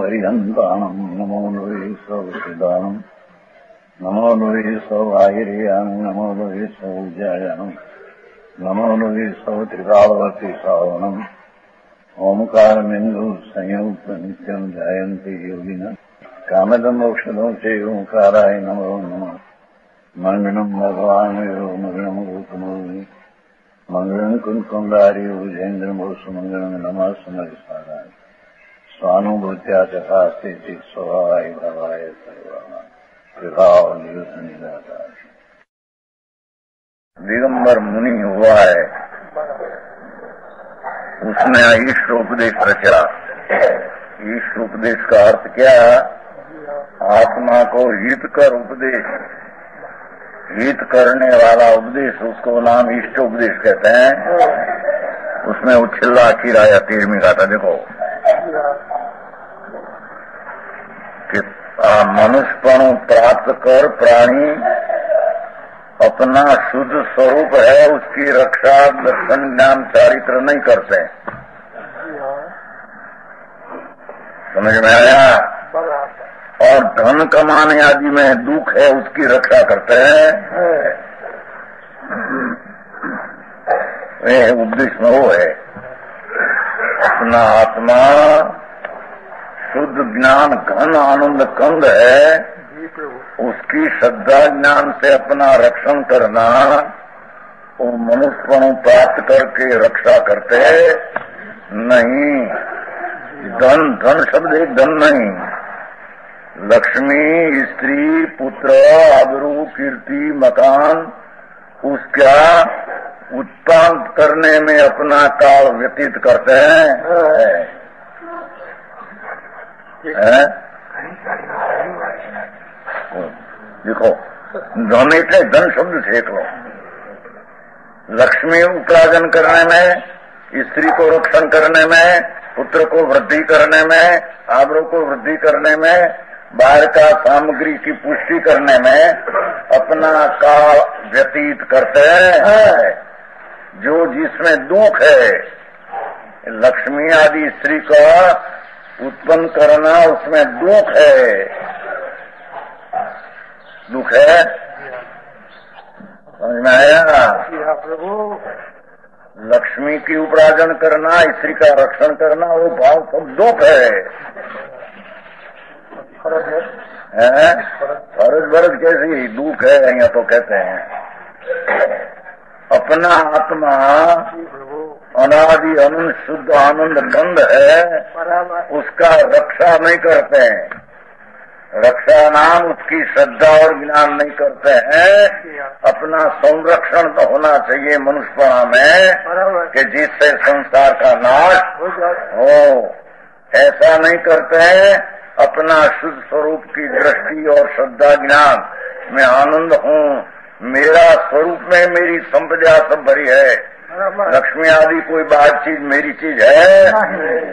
हरिहन्ताणम् नमो नुवे सौदानम् नमो नुवे सौभागिर्याम् नमो नुवे सौज्यायानम् नमो नुवे सौत्रिकालवती सावनम् ओंकारमिन्दु संयुक्त नित्यम् ध्यायन्ति योगिनः कामदम् औषधम् च ओंकाराय नमो नमः मंगलम् भगवान् मंगलम् गौतमोनि मंगलम् कुंकुंडारि उजेन्द्रमोसुमंगलम् नमः सुमरिसाराय स्वानुभूत्या चकास्ते स्वभावाय भवाय सर्वाय दिगंबर मुनि हुआ है, उसने ईश्वर उपदेश रचा। ईश्वर उपदेश का अर्थ क्या? आत्मा को हितकर उपदेश, हित करने वाला उपदेश, उसको नाम इष्ट उपदेश कहते हैं। उसमें उछल्ला खीराया 13वीं गाथा देखो कि मनुष्यपण प्राप्त कर प्राणी अपना शुद्ध स्वरूप है उसकी रक्षा दर्शन ज्ञान चारित्र नहीं करते। समझ में आया? और धन कमाने आदि में दुख है उसकी रक्षा करते हैं। उपदेश में वो है अपना आत्मा शुद्ध ज्ञान घन आनंद कंद है, उसकी श्रद्धा ज्ञान से अपना रक्षण करना, वो मनुष्यपण प्राप्त करके रक्षा करते नहीं। धन धन शब्द एक धन नहीं, लक्ष्मी स्त्री पुत्र आबरू कीर्ति मकान उसका उत्पन्न करने में अपना काल व्यतीत करते हैं। देखो धन इतने धन शब्द देख लो, लक्ष्मी उपार्जन करने में, स्त्री को रक्षण करने में, पुत्र को वृद्धि करने में, आबरू को वृद्धि करने में, बाहर का सामग्री की पुष्टि करने में अपना काल व्यतीत करते हैं। जो जिसमें दुख है, लक्ष्मी आदि स्त्री का उत्पन्न करना, उसमें दुख है। दुख है, समझ में आया? प्रभु लक्ष्मी की उपार्जन करना, स्त्री का रक्षण करना, वो भाव सब दुख है। फर्ज बरज कैसी दुख है यहाँ तो कहते हैं। अपना आत्मा अनादि अनंत शुद्ध आनंद कंद है, उसका रक्षा नहीं करते हैं। रक्षा नाम उसकी श्रद्धा और ज्ञान नहीं करते हैं। अपना संरक्षण तो होना चाहिए मनुष्यपणा में कि जिससे संसार का नाश हो, ऐसा नहीं करते हैं। अपना शुद्ध स्वरूप की दृष्टि और श्रद्धा ज्ञान में आनंद हूँ, मेरा स्वरूप में मेरी संपदा सब भरी है। लक्ष्मी आदि कोई बाहर चीज मेरी चीज है,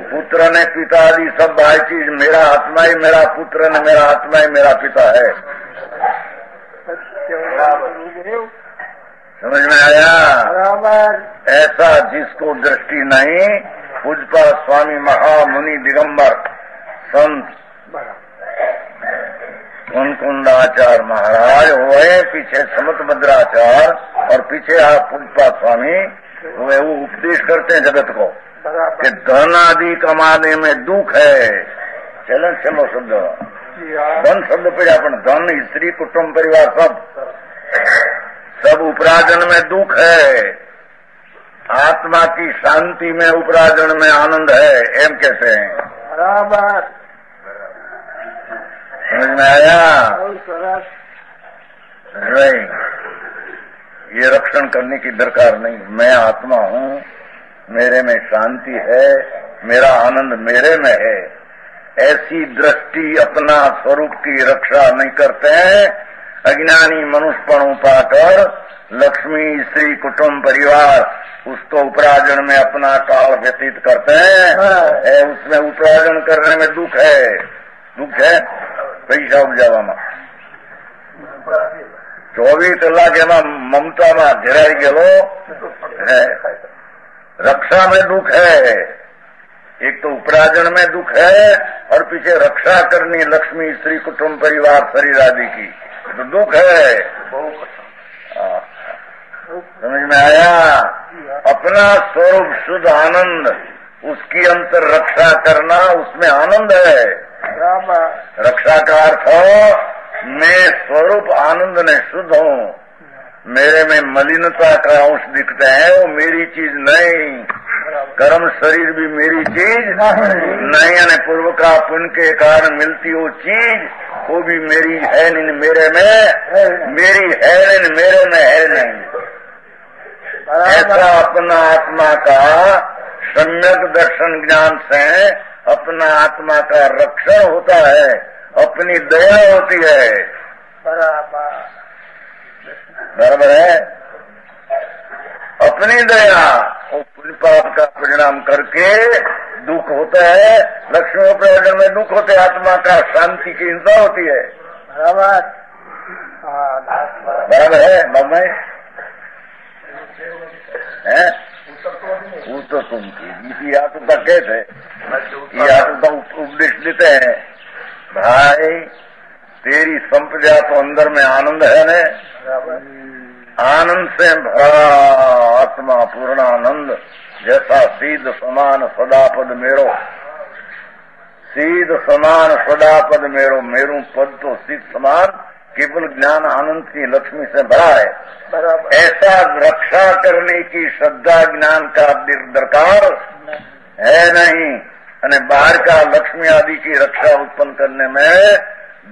पुत्र ने पिता आदि सब बाहर चीज, मेरा आत्मा ही मेरा पुत्र ने, मेरा आत्मा ही मेरा पिता है। समझ में आया? ऐसा जिसको दृष्टि नहीं, पूज्य स्वामी महामुनि दिगंबर संत कुंकुंडाचार्य महाराज हुए, पीछे समत भद्राचार्य और पीछे आप पूज्य स्वामी हुए। वो उपदेश करते हैं जगत को कि धन आदि कमाने में दुख है। चलन चलो शब्द धन शब्द पे अपन धन स्त्री कुटुंब परिवार सब उपार्जन में दुख है। आत्मा की शांति में उपार्जन में आनंद है, एम कहते हैं। बराबर समझ में आया? नहीं, ये रक्षण करने की दरकार नहीं। मैं आत्मा हूँ, मेरे में शांति है, मेरा आनंद मेरे में है। ऐसी दृष्टि अपना स्वरूप की रक्षा नहीं करते हैं। अज्ञानी मनुष्यपण पाकर लक्ष्मी स्त्री कुटुंब परिवार उसको उपार्जन में अपना काल व्यतीत करते हैं। उसमें उपार्जन करने में दुख है। दुख है पैसा उपजावामा 24 કલાક એમાં મમતામાં ઘેરાઈ ગયેલો है। रक्षा में दुख है, एक तो उपार्जन में दुख है और पीछे रक्षा करनी लक्ष्मी स्त्री कुटुंब परिवार शरीर आदि की, तो दुख है। समझ में आया? अपना स्वरूप शुद्ध आनंद, उसकी अंतर रक्षा करना, उसमें आनंद है। रक्षा का अर्थ हो मैं स्वरूप आनंद ने शुद्ध हूँ, मेरे में मलिनता का अंश दिखते हैं, वो मेरी चीज नहीं। कर्म शरीर भी मेरी चीज नहीं, यानी पूर्व का पुण्य के कारण मिलती वो चीज, वो भी मेरी है नहीं, मेरे में मेरी है नहीं, मेरे में है नहीं। ऐसा अपना आत्मा का सम्यक दर्शन ज्ञान से अपना आत्मा का रक्षण होता है, अपनी दया होती है। बराबर है? अपनी दया और पुण्य पाप का परिणाम करके दुख होता है, लक्ष्मी प्रयोजन में दुख होते, आत्मा का शांति की हिंसा होती है। बराबर है? मम्मी है वो तो तुम की आत्मता कहते, ये आत्मता उपदेश देते हैं, भाई तेरी संपदा तो अंदर में आनंद है न, आनंद से भरा आत्मा पूर्णानंद, जैसा सीध समान सदापद मेरो, सीध समान सदापद मेरो, मेरू पद तो सीध समान केवल ज्ञान आनंद की लक्ष्मी से भरा है। ऐसा रक्षा करने की श्रद्धा ज्ञान का दरकार है नहीं, और बाहर का लक्ष्मी आदि की रक्षा उत्पन्न करने में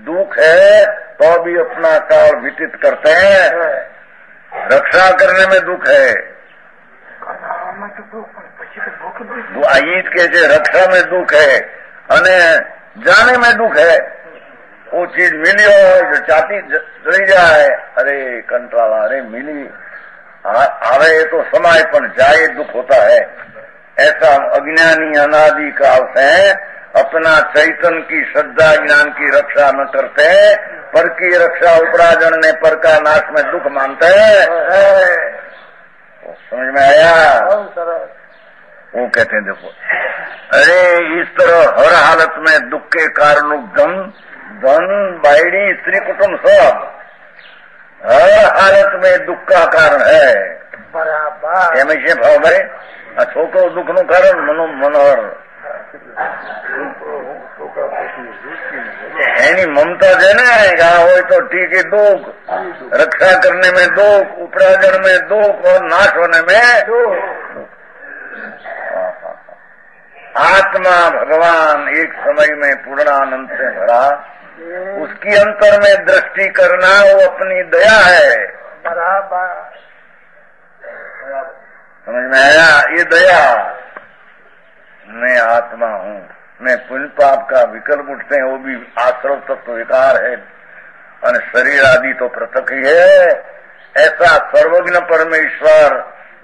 दुख है, तो भी अपना काल व्यतीत करते हैं। रक्षा करने में दुख है, ईद के रक्षा में दुख है, अने जाने में दुख है। वो चीज मिली हो जो चाहती चली जाए, अरे कंटाला, अरे मिली आवे तो समय पर जाए दुख होता है। ऐसा अज्ञानी अनादि काल से अपना चैतन्य की श्रद्धा ज्ञान की रक्षा न करते, पर की रक्षा उपराजन ने पर का नाश में दुख मानते हैं। समझ में आया? वो कहते हैं देखो, अरे इस तरह हर हालत में दुख के कारण धन बायड़ी स्त्री कुटुंब सब हर हालत में दुख का कारण है। बराबर भाव भरे छोकरो दुख नु कारण मनोहर एनी ममता है ना, हो तो ठीक है, दुख रक्षा करने में दुख, उपराजन में दुख और नाश होने में दुख। आत्मा भगवान एक समय में पूर्णानंद से भरा, उसकी अंतर में दृष्टि करना वो अपनी दया है। बराबर समझ में आया? ये दया, मैं आत्मा हूँ, मैं पुण्य पाप का विकल्प उठते हैं, वो भी आश्रव तत्व विकार है, और शरीर आदि तो पृथक ही है। ऐसा सर्वज्ञ परमेश्वर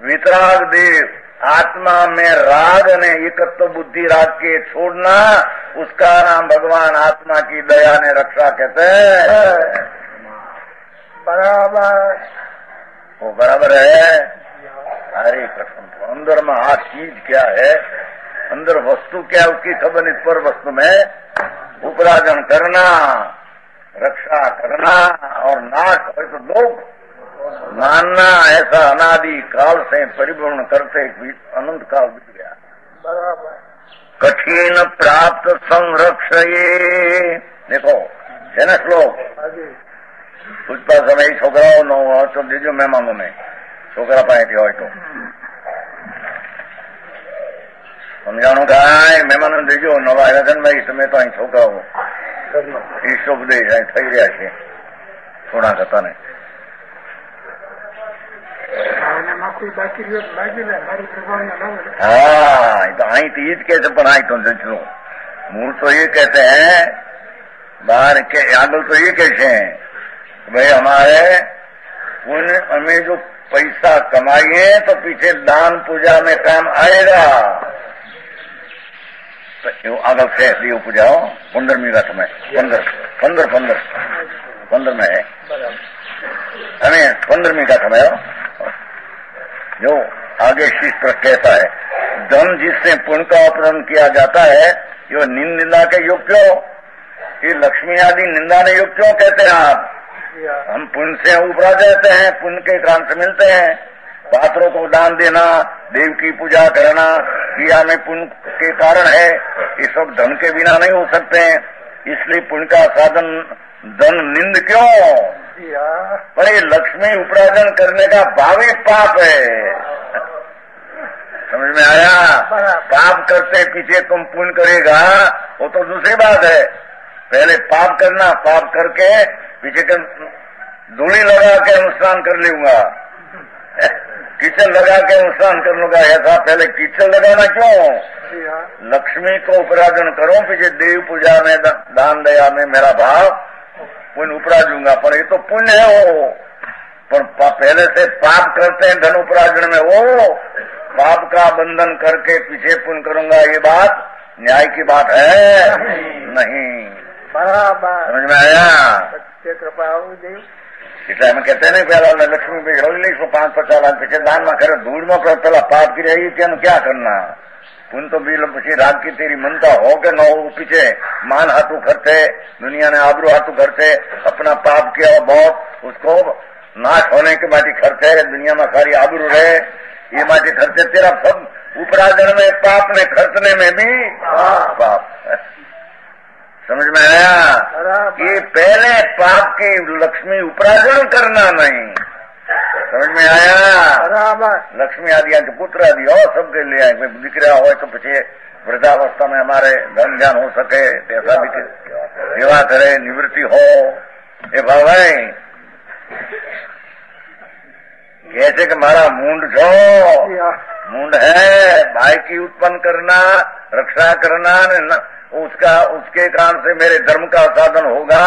वितराग देव आत्मा में राग ने एकत्व बुद्धि राग के छोड़ना, उसका नाम भगवान आत्मा की दया ने रक्षा कहते हैं। बराबर वो बराबर है। हरे कृष्ण, तो अंदर में आ चीज क्या है, अंदर वस्तु क्या, उसकी खबर इस पर वस्तु में उपराजन करना, रक्षा करना और नाश हो तो दुख मानना, ऐसा अनादि काल से परिपूर्ण करते अनंत काल बीत गया। बराबर कठिन प्राप्त संरक्षये, देखो है ना श्लोक, कुछ पास समय छोकराओ नो तो दीजो मेहमानों ने छोकरा पाए हो तो समझाणु काय मेहमानों दीजो नवा रतनभाई તમે તો અહીં છોકરાઓ ઈશોપદેશ અહીં થઈ રહ્યા છે થોડા હતા ને हाँ तो आई तो ईद कैसे बनाई तो जचलो मूल तो ये कहते हैं बाहर के आगल तो ये कैसे हैं भाई हमारे पुण्य हमें जो पैसा कमाइए तो पीछे दान पूजा में काम आएगा। तो आगल से दियो पूजा हो 15वीं रथ में 15 में है हमें 15वीं रथ में हो जो आगे शिष्ट कहता है धन जिससे पुण्य का अपहरण किया जाता है यो निंदा के योग क्यों? ये लक्ष्मी आदि निंदा ने योग क्यों कहते हैं आप? हम पुण्य से ऊपर जाते हैं, पुण्य के कारण से मिलते हैं। पात्रों को दान देना, देव की पूजा करना, क्रिया में पुण्य के कारण है। ये सब धन के बिना नहीं हो सकते हैं, इसलिए पुण्य का साधन धन निंद क्यों? पर ये लक्ष्मी उपार्जन करने का भाव ही पाप है। समझ में आया? पाप करते पीछे तुम पुण्य करेगा वो तो दूसरी बात है। पहले पाप करना, पाप करके पीछे कर धूली लगा के अनुष्ठान कर लूंगा, कीचड़ लगा के अनुष्ठान कर लूंगा। ऐसा पहले कीचड़ लगाना क्यों? लक्ष्मी को उपार्जन करो, पीछे देव पूजा में दान दया में मेरा भाव पुण्य उपराजूंगा। पर ये तो पुण्य है वो, पर पहले से पाप करते हैं धन उपार्जन में, वो पाप का बंधन करके पीछे पुण्य करूंगा, ये बात न्याय की बात है नहीं। समझ में आया? इसलिए हम कहते हैं पहला लक्ष्मी पे 150 लाख पीछे दान में करे, धूल में कर पहला पाप की रहेगी क्या करना? पुण्य तो बिल पीछे रात की तेरी मनता हो के न हो, पीछे मान हाथों खर्चे, दुनिया ने आबरू हाथों खर्चे, अपना पाप किया बहुत, उसको नाश होने के बाटी खर्चे, दुनिया में सारी आबरू रहे, ये बाटी खर्चे तेरा सब उपराजन में पाप में खर्चने में भी पाप। समझ में आया? ये पहले पाप की लक्ष्मी उपराजन करना नहीं। समझ में आया? लक्ष्मी आदि के पुत्र आदि हो सबके लिए आए, कोई दिखरा हो तो पीछे वृद्धावस्था में हमारे धन ज्ञान हो सके, ऐसा भी सेवा करे, निवृत्ति हो। ये भाई कैसे कि हमारा मुंड छो, मुंड है भाई की उत्पन्न करना, रक्षा करना, उसके कारण से मेरे धर्म का साधन होगा,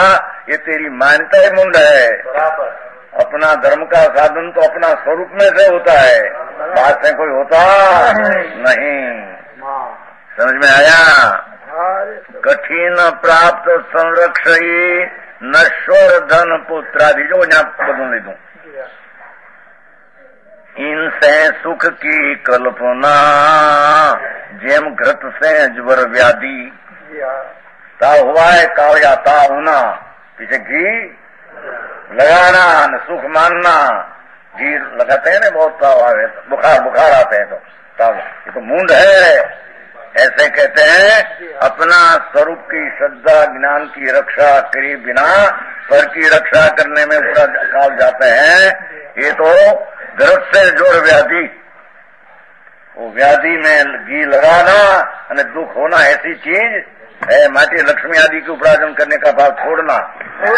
ये तेरी मान्यता ही मुंड है। अपना धर्म का साधन तो अपना स्वरूप में से होता है, बात से कोई होता नहीं। समझ में आया? कठिन प्राप्त संरक्षी नश्वर धन पुत्रादि, जो यहाँ बदल ले दूं, इनसे सुख की कल्पना जेम घृत से ज्वर व्याधि, ता हुआ है काव्या ता होना, पीछे घी लगाना न सुख मानना, घी लगाते हैं ना बहुत, बुखार आते हैं तो ये तो मूंड है। ऐसे कहते हैं अपना स्वरूप की श्रद्धा ज्ञान की रक्षा करे बिना पर की रक्षा करने में पूरा काल जाते हैं। ये तो गर्भ से जोड़ व्याधि, वो व्याधि में घी लगाना और दुख होना ऐसी चीज है। माटी लक्ष्मी आदि के उपराजन करने का भाव छोड़ना,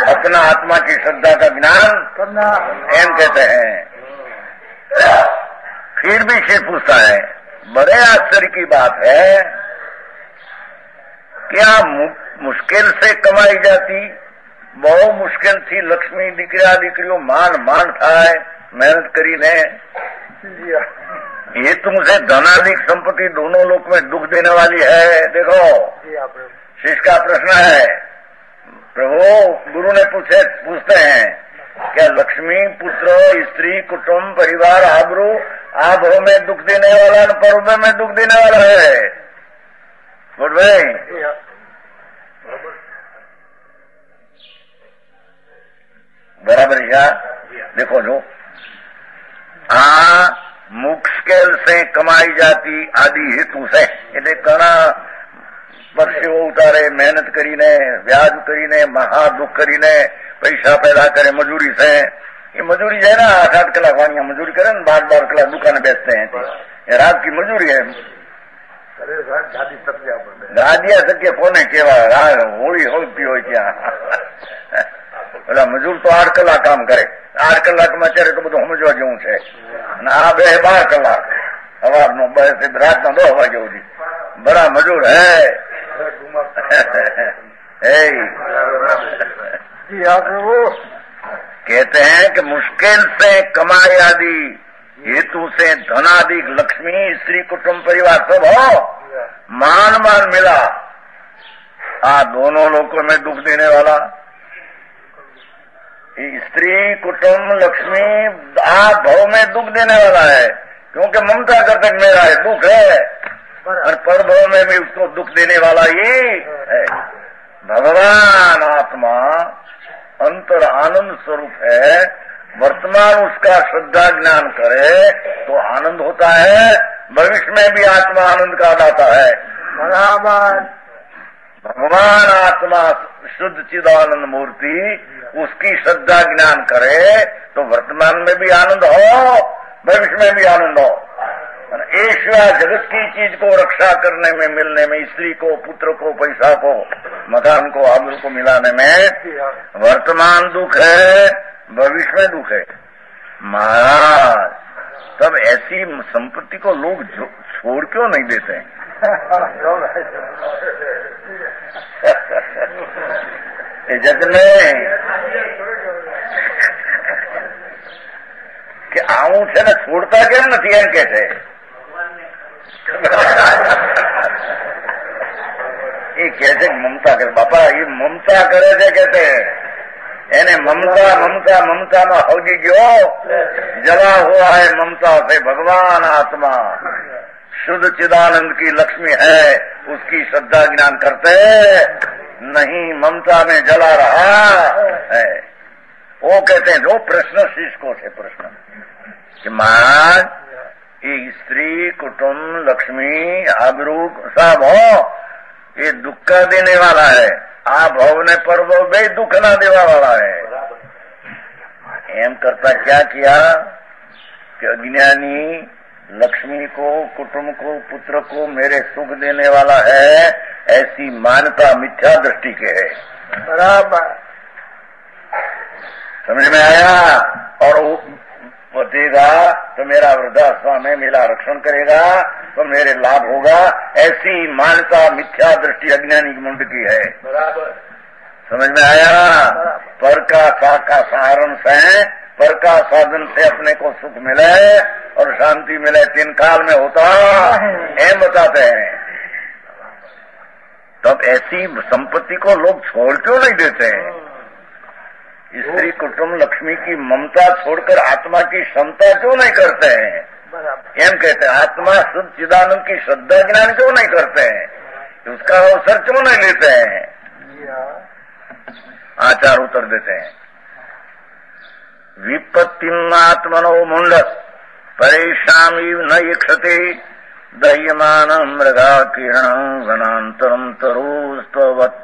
अपना आत्मा की श्रद्धा का ज्ञान करना, एम कहते हैं। फिर भी शेर पूछता है, बड़े आश्चर्य की बात है, क्या मुश्किल से कमाई जाती, बहुत मुश्किल थी लक्ष्मी दीकरियों मान थाय मेहनत करी ने, ये तुमसे धनाधिक संपत्ति दोनों लोक में दुख देने वाली है। देखो शिष्य का प्रश्न है, प्रभु गुरु ने पूछते हैं क्या लक्ष्मी पुत्र स्त्री कुटुंब परिवार आबरू आभव में दुख देने वाला न पर्व में दुख देने वाला है? बोल भाई बराबर है। देखो जो मुश्किल से कमाई जाती आदि हेतु से એટલે ઘણા પરસેવો ઉતારે, મહેનત કરીને, વ્યાજ કરીને, મહા દુઃખ કરીને પૈસા પેદા કરે મજૂરી से। ये मजूरी है ना, 8-8 कलाक वाणिया मजूरी करे ना, 12-12 कलाक दुकान बेचते हैं, ये रात की मजूरी है। गादिया सके कोने केवा होली होती हो क्या मजूर तो 8 કલાક काम करे, 8 કલાકમાં અત્યારે તો બધું સમજવા જેવું છે। અને આ 12 કલાક સવારનો 2 થી રાતનો 10 વાગ્યા સુધી बड़ा मजूर है। कहते हैं कि मुश्किल से कमाई आदि हेतु से धनाधिक लक्ष्मी स्त्री कुटुंब परिवार सब हो, मान मिला, दोनों लोगों में दुख देने वाला स्त्री कुटुंब लक्ष्मी भाव में दुख देने वाला है, क्योंकि ममता करते मेरा है दुख है। और परभव में भी उसको दुख देने वाला ये है। भगवान आत्मा अंतर आनंद स्वरूप है। वर्तमान उसका श्रद्धा ज्ञान करे तो आनंद होता है, भविष्य में भी आत्मा आनंद का दाता है। बराबर भगवान आत्मा शुद्ध चिदानंद मूर्ति उसकी श्रद्धा ज्ञान करे तो वर्तमान में भी आनंद हो, भविष्य में भी आनंद हो। ईश्वर जगत की चीज को रक्षा करने में, मिलने में, स्त्री को, पुत्र को, पैसा को, मकान को, आबरू को मिलाने में वर्तमान दुख है, भविष्य में दुख है। महाराज तब ऐसी संपत्ति को लोग छोड़ क्यों नहीं देते हैं? जग में कि આવું છે ને છોડતા કેમ નથી એમ કે છે એ કે છે મમતા કરે બાપા, એ મમતા કરે છે કે તે એને મમતા મમતા મમતામાં હવજી ગયો, જલા हुआ है ममता से। भगवान आत्मा शुद्ध चिदानंद की लक्ष्मी है, उसकी श्रद्धा ज्ञान करते नहीं, ममता में जला रहा है। वो कहते हैं जो प्रश्न शिष्य को थे प्रश्न कि महाराज ये स्त्री, कुटुंब, लक्ष्मी, आबरू सब हो, ये दुख का देने वाला है। आ भव ने परभव बे दुख ना देवा वाला है। एम करता क्या किया कि अज्ञानी लक्ष्मी को, कुटुंब को, पुत्र को मेरे सुख देने वाला है, ऐसी मान्यता मिथ्या दृष्टि के है। बराबर समझ में आया? और वो देगा तो मेरा वृद्धाश्रम में मेरा रक्षण करेगा तो मेरे लाभ होगा, ऐसी मान्यता मिथ्या दृष्टि अज्ञानी मुंड की है। बराबर समझ में आया? पर का सहारण से, पर का साधन से अपने को सुख मिले और शांति मिले, तीन काल में होता एम बताते हैं। तब ऐसी संपत्ति को लोग छोड़ क्यों नहीं देते हैं? स्त्री, कुटुंब, लक्ष्मी की ममता छोड़कर आत्मा की क्षमता क्यों नहीं करते हैं? एम कहते हैं आत्मा शुद्ध चिदानंद की श्रद्धा ज्ञान क्यों नहीं करते हैं? उसका अवसर क्यों नहीं लेते हैं? आचार उत्तर देते हैं विपत्तिम आत्मनो मुंड परेशामी न इक्षते दह्यमान मृगा किरण वनांतरम तरुस्तवत्।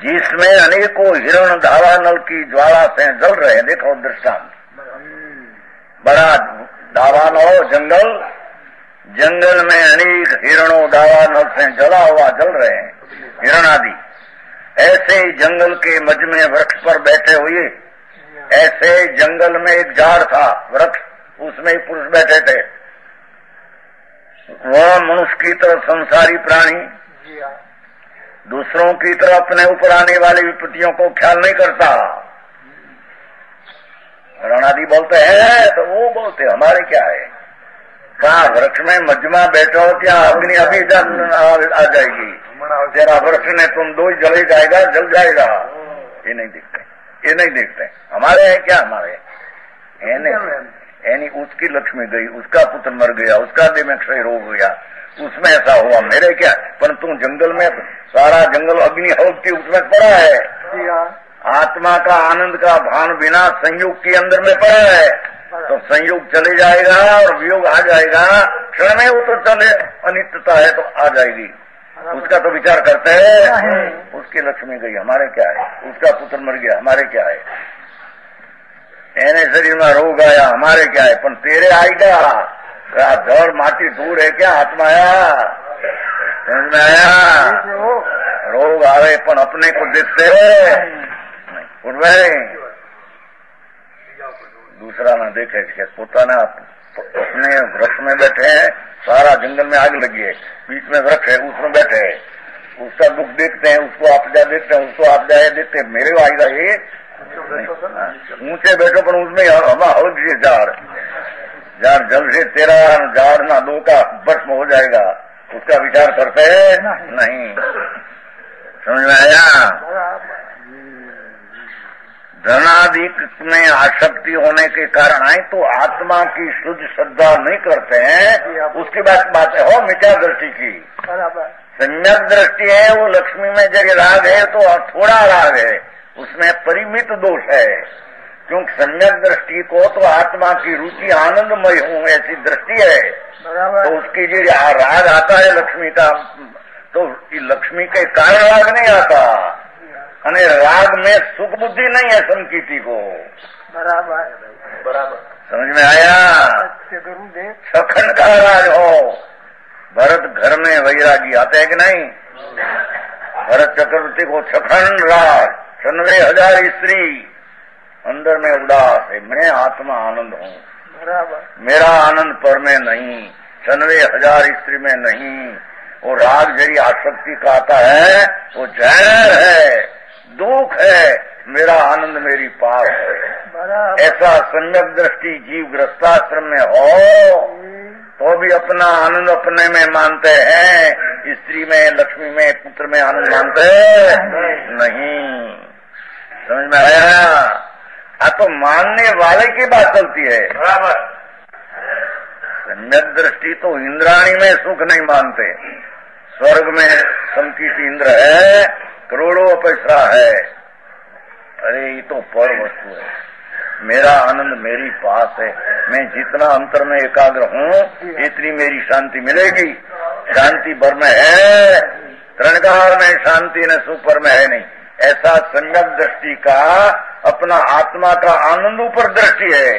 जिसमें अनेकों हिरण दावानल की ज्वाला से जल रहे। देखो दृष्टांत, बड़ा दावानल जंगल, जंगल में अनेक हिरणों दावानल से जला हुआ जल रहे हैं, हिरण आदि। ऐसे ही जंगल के मध्य में वृक्ष पर बैठे हुए, ऐसे जंगल में एक झाड़ था, वृक्ष, उसमें पुरुष बैठे थे। वह मनुष्य की तरह संसारी प्राणी, दूसरों की तरह अपने ऊपर आने वाली विपत्तियों को ख्याल नहीं करता। रणादि बोलते हैं तो वो बोलते हमारे क्या है? कहा वृक्ष में मध्यमा बैठो क्या अग्नि अभी आ जाएगी, तेरा वृक्ष ने तुम दो ही जले जाएगा, जल जाएगा। ये नहीं देखते, ये नहीं देखते। हमारे हैं क्या? हमारे यानी उसकी लक्ष्मी गई, उसका पुत्र मर गया, उसका देह में क्षय रोग हो गया, उसमें ऐसा हुआ, मेरे क्या? पर तुम जंगल में सारा जंगल अग्नि होती उसमें पड़ा है। आत्मा का आनंद का भान बिना संयोग के अंदर में पड़ा है, तो संयोग चले जाएगा और वियोग आ जाएगा। क्षण में वो तो चले, अनित्यता है तो आ जाएगी, उसका तो विचार करते हैं। उसकी लक्ष्मी गई, हमारे क्या है? उसका पुत्र मर गया, हमारे क्या है? एने शरीर में रोग आया, हमारे क्या है? पर तेरे आएगा जड़ माटी दूर है क्या? आत्मा आया, समझ में आया? रोग आवे पण अपने को देखते है, उठ भाई दूसरा ना देखे। पोताना अपने वृक्ष में बैठे हैं, सारा जंगल में आग लगी है, बीच में वृक्ष है, उसमें बैठे हैं, उसका दुख देखते हैं, उसको आपदा देखते हैं, उसको आपदा देखते हैं, मेरे आएगा ये ऊंचे बैठो पर उसमें हवा हो गई, झाड़ जल से तेरा झाड़ ना दो का भस्म हो जाएगा, उसका विचार करते हैं नहीं। समझ में आया? धनाधिक में आसक्ति होने के कारण है तो आत्मा की शुद्ध श्रद्धा नहीं करते हैं। उसकी बात है हो मिथ्या दृष्टि की। सम्यक दृष्टि है वो लक्ष्मी में जब राग है तो थोड़ा राग है, उसमें परिमित दोष है। क्योंकि सम्यक दृष्टि को तो आत्मा की रुचि आनंदमय हूँ ऐसी दृष्टि है, तो उसकी जो राग आता है लक्ष्मी का, तो लक्ष्मी के कारण राग नहीं आता। अने राग में सुख बुद्धि नहीं है संकीर्ति को। बराबर समझ में आया। सखंड का राज हो। भरत घर में वैरागी आते हैं कि नहीं? भरत चक्रवर्ती को सखंड राज, 96,000 स्त्री अंदर में उदास है, मैं आत्मा आनंद हूँ। मेरा आनंद पर में नहीं, 96,000 स्त्री में नहीं। वो राग जरी आसक्ति का आता है वो जहर है, दुख है, मेरा आनंद मेरी पास है। ऐसा सम्यक दृष्टि जीव गृहस्थाश्रम में हो तो भी अपना आनंद अपने में मानते हैं, स्त्री में, लक्ष्मी में, पुत्र में आनंद मानते नहीं। समझ में आया? तो मानने वाले की बात चलती है। बराबर। सम्यक दृष्टि तो इंद्राणी में सुख नहीं मानते। स्वर्ग में समकीट इंद्र है, करोड़ों पैसा है, अरे ये तो पर वस्तु है। मेरा आनंद मेरी पास है, मैं जितना अंतर में एकाग्र हूँ इतनी मेरी शांति मिलेगी। शांति भर में है, तृणकार में शांति न सुख पर में है नहीं। ऐसा सम्यक दृष्टि का अपना आत्मा का आनंद ऊपर दृष्टि है।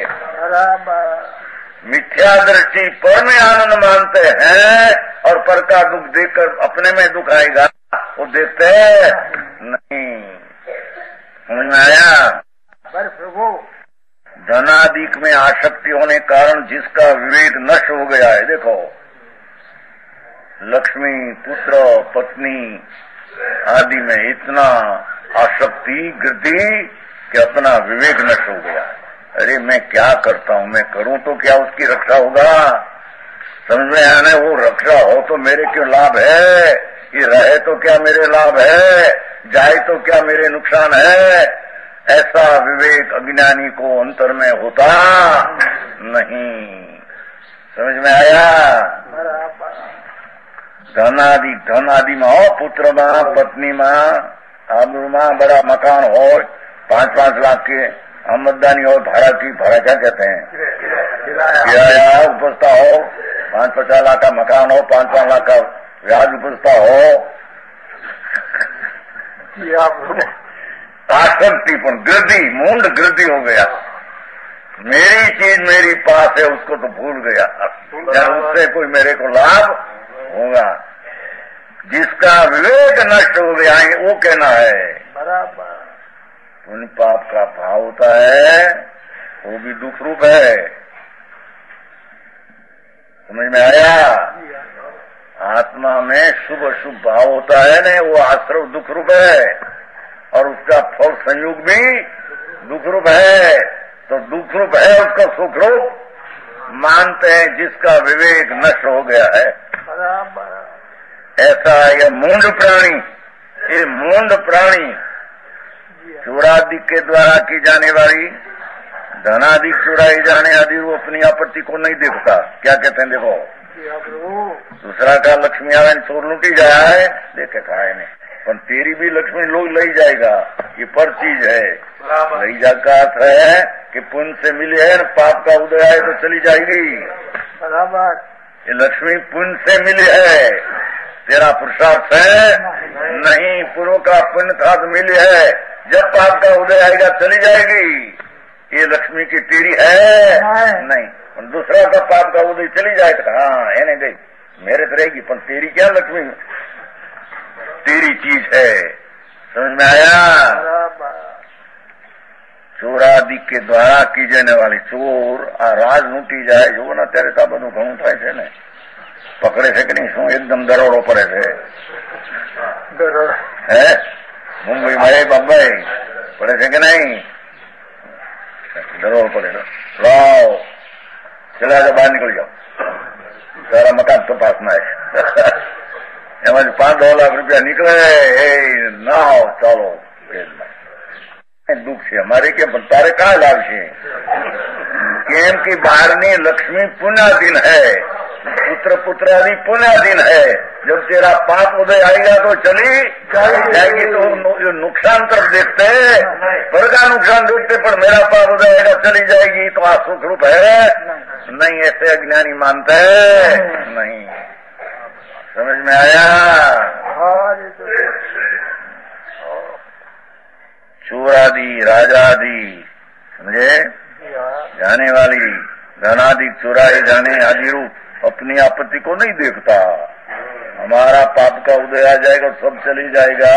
मिथ्या दृष्टि पर में आनंद मानते हैं और पर का दुख देखकर अपने में दुख आएगा वो देखते नहीं। समझ में आया? पर प्रभु धनाधिक में आसक्ति होने कारण जिसका विवेक नष्ट हो गया है, देखो लक्ष्मी, पुत्र, पत्नी आदि में इतना आसक्ति गिरती कि अपना विवेक नष्ट हो गया। अरे मैं क्या करता हूँ, मैं करूँ तो क्या उसकी रक्षा होगा? समझ में आने वो रक्षा हो तो मेरे क्यों लाभ है, ये रहे तो क्या मेरे लाभ है, जाए तो क्या मेरे नुकसान है। ऐसा विवेक अज्ञानी को अंतर में होता नहीं। समझ में आया? धन आदि में हो, पुत्र में, पत्नी में, आबरू में बड़ा मकान हो, 5-5 लाख के आमदनी हो, भाड़ा क्या कहते हैं, किराया उपजता हो, 5-50 लाख का मकान हो, 5-5 लाख का ब्याज उपजता हो। आसक्ति पर गिरदी, मूंड गिरदी हो गया। मेरी चीज मेरी पास है उसको तो भूल गया, क्या उससे कोई मेरे को लाभ होगा? जिसका विवेक नष्ट हो गया है वो कहना है। बराबर। पुण्य पाप का भाव होता है, वो भी दुख रूप है। समझ में आया? आत्मा में शुभ अशुभ भाव होता है ना, वो आश्रव दुख रूप है और उसका फल संयोग भी दुख रूप है। तो दुख रूप है उसका सुख रूप मानते हैं जिसका विवेक नष्ट हो गया है। ऐसा यह मूंड प्राणी, ये मूंड प्राणी चोरादि के द्वारा की जाने वाली धनाधिक चुराई जाने आदि वो अपनी आपत्ति को नहीं देखता। क्या कहते हैं? देखो दूसरा का लक्ष्मी आवे चोर लूटी जाए देखे खाए नहीं, पर तेरी भी लक्ष्मी लोग ले जाएगा, ये पर चीज है। ले जा का अर्थ है कि पुण्य से मिली है, पाप का उदय आए तो चली जाएगी। बराबर। ये लक्ष्मी पुण्य से मिली है, तेरा पुरुषार्थ है नहीं, पूर्व का पुण्य था तो मिली है, जब पाप का उदय आएगा चली जाएगी। ये लक्ष्मी की तेरी है नहीं, दूसरा का पाप का उदय चली जाए तो हाँ है नहीं गई, मेरे तो रहेगी, पर तेरी क्या लक्ष्मी, तेरी चीज है। समझ में आया? ચોરાદી के द्वारा की जाने वाली चोर आ राज लूटी जाए जो ना ત્યારે તો બધું ઘણું થાય છે ને, પકડે છે કે નહીં? શું એકદમ દરોડો પડે છે હે? મુંબઈમાં બોમ્બઈ પડે છે કે નહીં? દરોડો પડે, લાવ ચલા જાઓ, બહાર નીકળી જાઓ, તારા મકાન તપાસના है। એમાં 5-10 લાખ રૂપિયા નીકળે, એ ના ચાલો દુઃખ છે અમારે કે તારે કहाँ લાવશે કેમ કે બહારની લક્ષ્મી पुण्याधीन है पुत्र पुत्रादि पुण्याधीन है जब तेरा पाप उदय आएगा तो चली जाएगी तो नुकसान तरफ देखते पर का नुकसान देखते पर मेरा पाप उदय आएगा चली जाएगी तो आ सुख रूप है नहीं ऐसे अज्ञानी मानते नहीं समझ में आया चोरादि राजादि समझे जाने वाली धनादि चुराए जाने आदि रूप अपनी आपत्ति को नहीं देखता हमारा पाप का उदय आ जाएगा सब चली जाएगा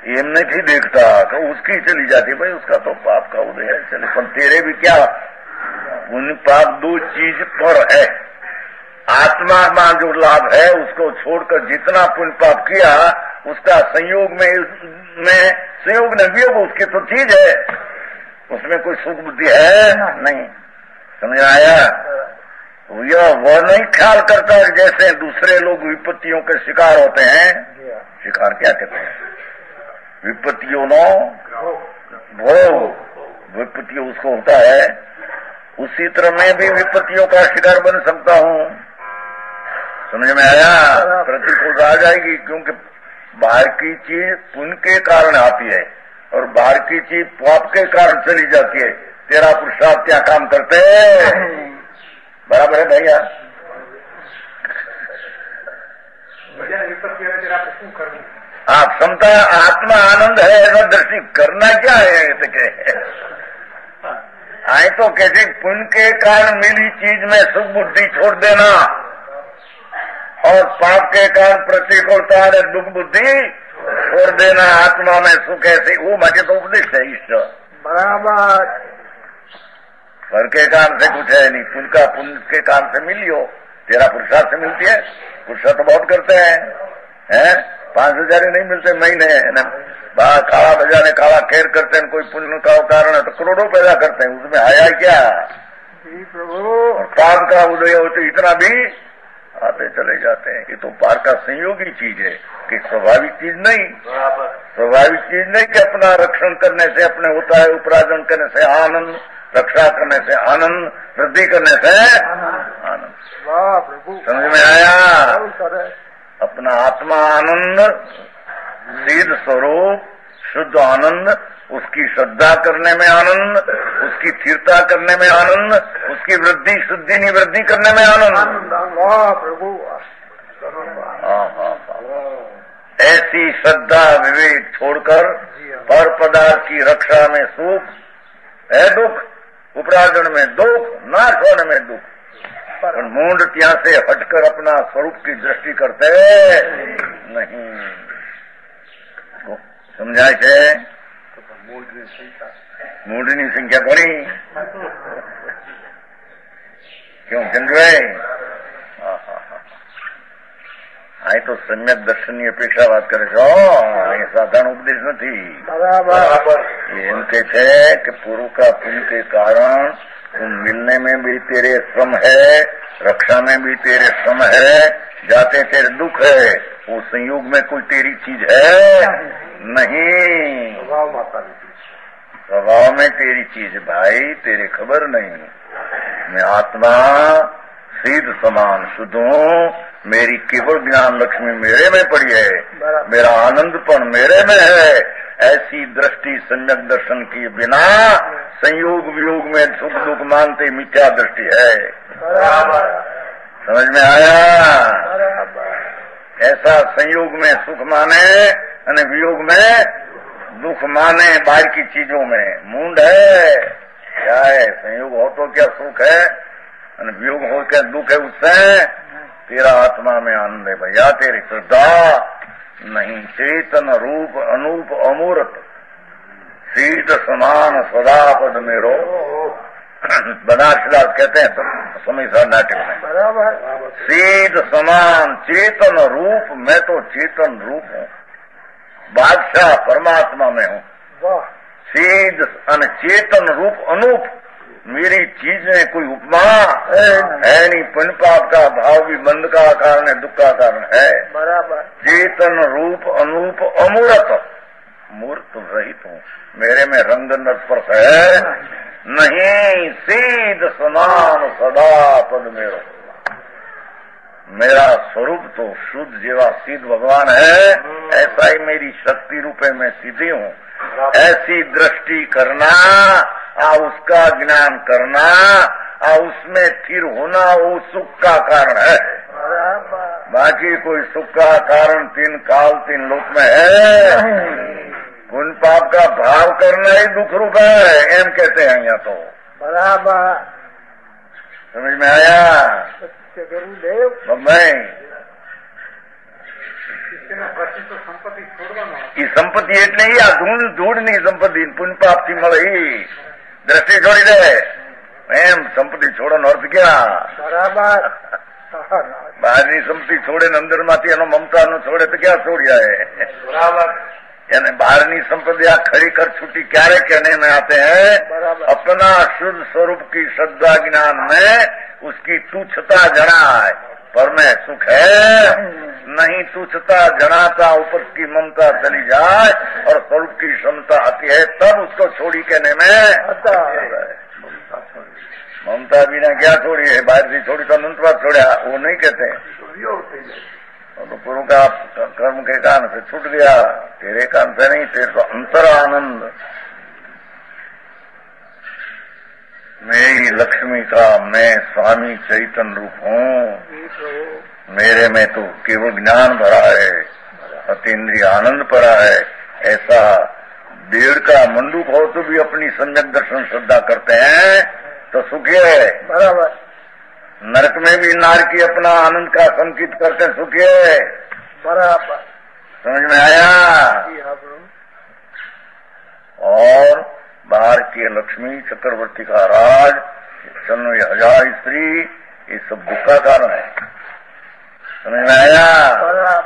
ये नहीं देखता तो उसकी चली जाती भाई उसका तो पाप का उदय है चले पर तेरे भी क्या पुण्य पाप दो चीज पर है आत्मा में जो लाभ है उसको छोड़कर जितना पुण्य पाप किया उसका संयोग में संयोग न वियोग उसकी तो चीज है उसमें कोई सुख बुद्धि है नहीं समझ आया वह नहीं ख्याल करता जैसे दूसरे लोग विपत्तियों के शिकार होते हैं शिकार क्या कहते हैं विपत्तियों नो भोग विपत्तियों उसको होता है उसी तरह मैं भी विपत्तियों का शिकार बन सकता हूँ समझ में आया प्रतिकूलता आ जाएगी क्योंकि बाहर की चीज पुण्य के कारण आती है और बाहर की चीज पाप के कारण चली जाती है तेरा पुरुषार्थ क्या काम करते बराबर है भैया आप क्षमता आत्मा आनंद है ऐसा दृष्टि करना क्या है तो कहे आए तो कहते पुण्य के कारण मिली चीज में सुख बुद्धि छोड़ देना और पाप के कारण प्रतिकूलता और दुख बुद्धि छोड़ देना आत्मा में सुख ऐसे वो मजे तो उपदेश है ईश्वर बराबर फल के कारण से कुछ है नहीं पुण्य के कारण से मिली हो तेरा पुरुषार्थ से मिलती है पुरुषार्थ तो बहुत करते हैं 5,000 नहीं मिलते महीने बाहर काला बजाने काला खेर करते हैं कोई पुण्य का कारण है तो करोड़ों पैदा करते हैं उसमें आया क्या प्रभु और पाप का उदय हो तो इतना भी आते चले जाते हैं ये तो पार का संयोगी चीज है कि स्वाभाविक चीज नहीं स्वाभाविक चीज नहीं कि अपना रक्षण करने से अपने होता है उपार्जन करने से आनंद रक्षा करने से आनंद वृद्धि करने से आनंद समझ में आया अपना आत्मा आनंद सिद्ध स्वरूप शुद्ध आनंद उसकी श्रद्धा करने में आनंद उसकी स्थिरता करने में आनंद उसकी वृद्धि शुद्धि निवृद्धि करने में आनंद प्रभु ऐसी श्रद्धा विवेक छोड़कर पर पदार्थ की रक्षा में सुख है दुख उपार्जन में दुख नाश होने में दुख और मूंड ત્યાં से हटकर अपना स्वरूप की दृष्टि करते नहीं समझाय છે मूढ़नी संख्या घणी क्यों चंद्रभाई आ तो सम्यक दर्शन की अपेक्षा बात करे छो ये साधारण उपदेश नहीं बराबर एम के छे कि पूर्व का पुण्य के कारण तुम मिलने में भी तेरे श्रम है रक्षा में भी तेरे श्रम है जाते तेरे दुख है वो संयोग में कोई तेरी चीज है नहीं स्वभाव में तेरी चीज भाई तेरे खबर नहीं मैं आत्मा सिद्ध समान शुद्ध हूँ मेरी केवल ज्ञान लक्ष्मी मेरे में पड़ी है मेरा आनंदपन मेरे में है ऐसी दृष्टि सम्यक दर्शन के बिना संयोग वियोग में सुख दुख मानते मिथ्या दृष्टि है समझ में आया ऐसा संयोग में सुख माने और वियोग में दुख माने बाहर की चीजों में मूंड है क्या है संयोग हो तो क्या सुख है और वियोग हो क्या दुख है उससे तेरा आत्मा में आनंद है भैया तेरी श्रद्धा नहीं चेतन रूप अनूप अमूर्त शीत समान सदा पद मेरो बनारसीदास कहते हैं तो समय सार नाटक में बराबर शीत समान चेतन रूप मैं तो चेतन रूप हूँ बादशाह परमात्मा में हूँ शीत चेतन रूप अनूप मेरी चीज में कोई उपमा है नहीं पुण्य पाप का भाव भी बंद का कारण है दुख का कारण है बराबर चेतन रूप अनूप अमूर्त मूर्त रहित हूँ, मेरे में रंग स्पर्श है नहीं। सीध समान सदा पद मेरो, मेरा स्वरूप तो शुद्ध जीवा सीध भगवान है, ऐसा ही मेरी शक्ति रूपे में सीधी हूँ। ऐसी दृष्टि करना, उसका ज्ञान करना, उसमें स्थिर होना, वो सुख का कारण है। बाकी कोई सुख का कारण तीन काल तीन लोक में है। पुण्य पाप का भाव करना ही दुख रूप है, एम कहते हैं यहाँ तो। बराबर समझ में आया? ई संपत्ति એટલે ही આ ધૂળની સંપત્તિ પુણ્ય પાપથી મળી દ્રષ્ટિ છોડી દે એમ સંપત્તિ છોડવાનો અર્થ ક્યાં? બરાબર બહારની સંપત્તિ છોડે ને અંદરમાંથી એનો મમતાનો છોડે તો ક્યાં છોડ્યા है? बराबर यानी बाहरनी संपत्ति खड़ी कर छुट्टी क्यारे कहने में आते हैं? अपना शुद्ध स्वरूप की श्रद्धा ज्ञान में उसकी तुच्छता जनाए पर में सुख है नहीं। तुच्छता जनाता ऊपर की ममता चली जाए और स्वरूप की क्षमता आती है तब उसको छोड़ी कहने में आता है। ममता बिना क्या छोड़ी है? बाहर से छोड़ी तो अनंतवाद छोड़ा, वो नहीं कहते। तो गुरु का कर्म के कारण से छूट गया, तेरे कारण से नहीं, तेरे तो अंतर आनंद। मेरी लक्ष्मी का मैं स्वामी चैतन्य रूप हूँ, मेरे में तो केवल ज्ञान भरा है, अतीन्द्रिय आनंद भरा है। ऐसा बेड़ का मंडूक हो तो भी अपनी सम्यक दर्शन श्रद्धा करते हैं तो सुखी है। बराबर नरक में भी नार की अपना आनंद का संकित करते सुखी है। बराबर समझ में आया? और बाहर की लक्ष्मी चक्रवर्ती का राज 1000 स्त्री, ये सब दुख का कारण है। समझ में आया?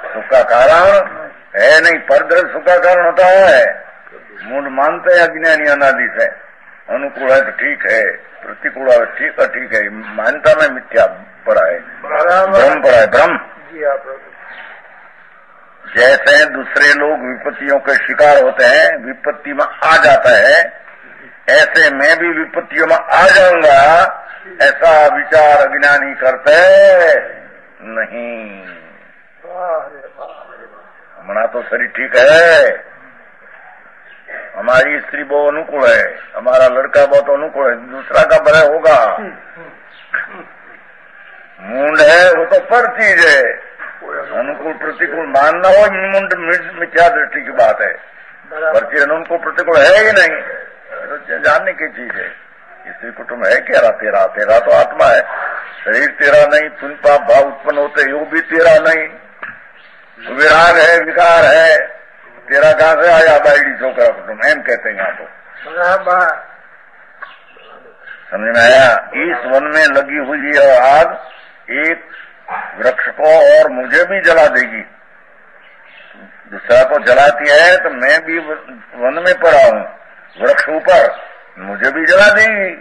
सुख का कारण है नहीं, परद्रव्य सुख का कारण होता है। मूल मानते हैं अज्ञानी अनादि से, अनुकूल है तो ठीक है, प्रतिकूल है ठीक है, मान्यता में मिथ्या पड़ा है, भ्रम पड़ा है, भ्रम। जैसे दूसरे लोग विपत्तियों के शिकार होते हैं, विपत्ति में आ जाता है, ऐसे मैं भी विपत्तियों में आ जाऊंगा, ऐसा विचार अज्ञानी करते नहीं। हमारा तो शरीर ठीक है, हमारी स्त्री बहुत अनुकूल है, हमारा लड़का बहुत अनुकूल है, दूसरा का भला होगा। मुंड है वो तो पर चीज है, अनुकूल प्रतिकूल मानना हो मुंड मिथ्या दृष्टि की बात है, पर चीज अनुकूल प्रतिकूल है ही नहीं, तो जानने की चीज है। स्त्री कुटुंब है क्या तेरा? तेरा तो आत्मा है, शरीर तेरा नहीं। पुण्य पाप भाव उत्पन्न होते योग भी तेरा नहीं, विराग है, विकार है, तेरा कहां से आया? बाइडी छोकरा कुटुंब एम कहते हैं यहाँ तो। समझ में आया? इस वन में लगी हुई यह आग एक वृक्ष को और मुझे भी जला देगी, दूसरा को जलाती है तो मैं भी वन में पड़ा हूँ, वृक्ष ऊपर मुझे भी जला देगी।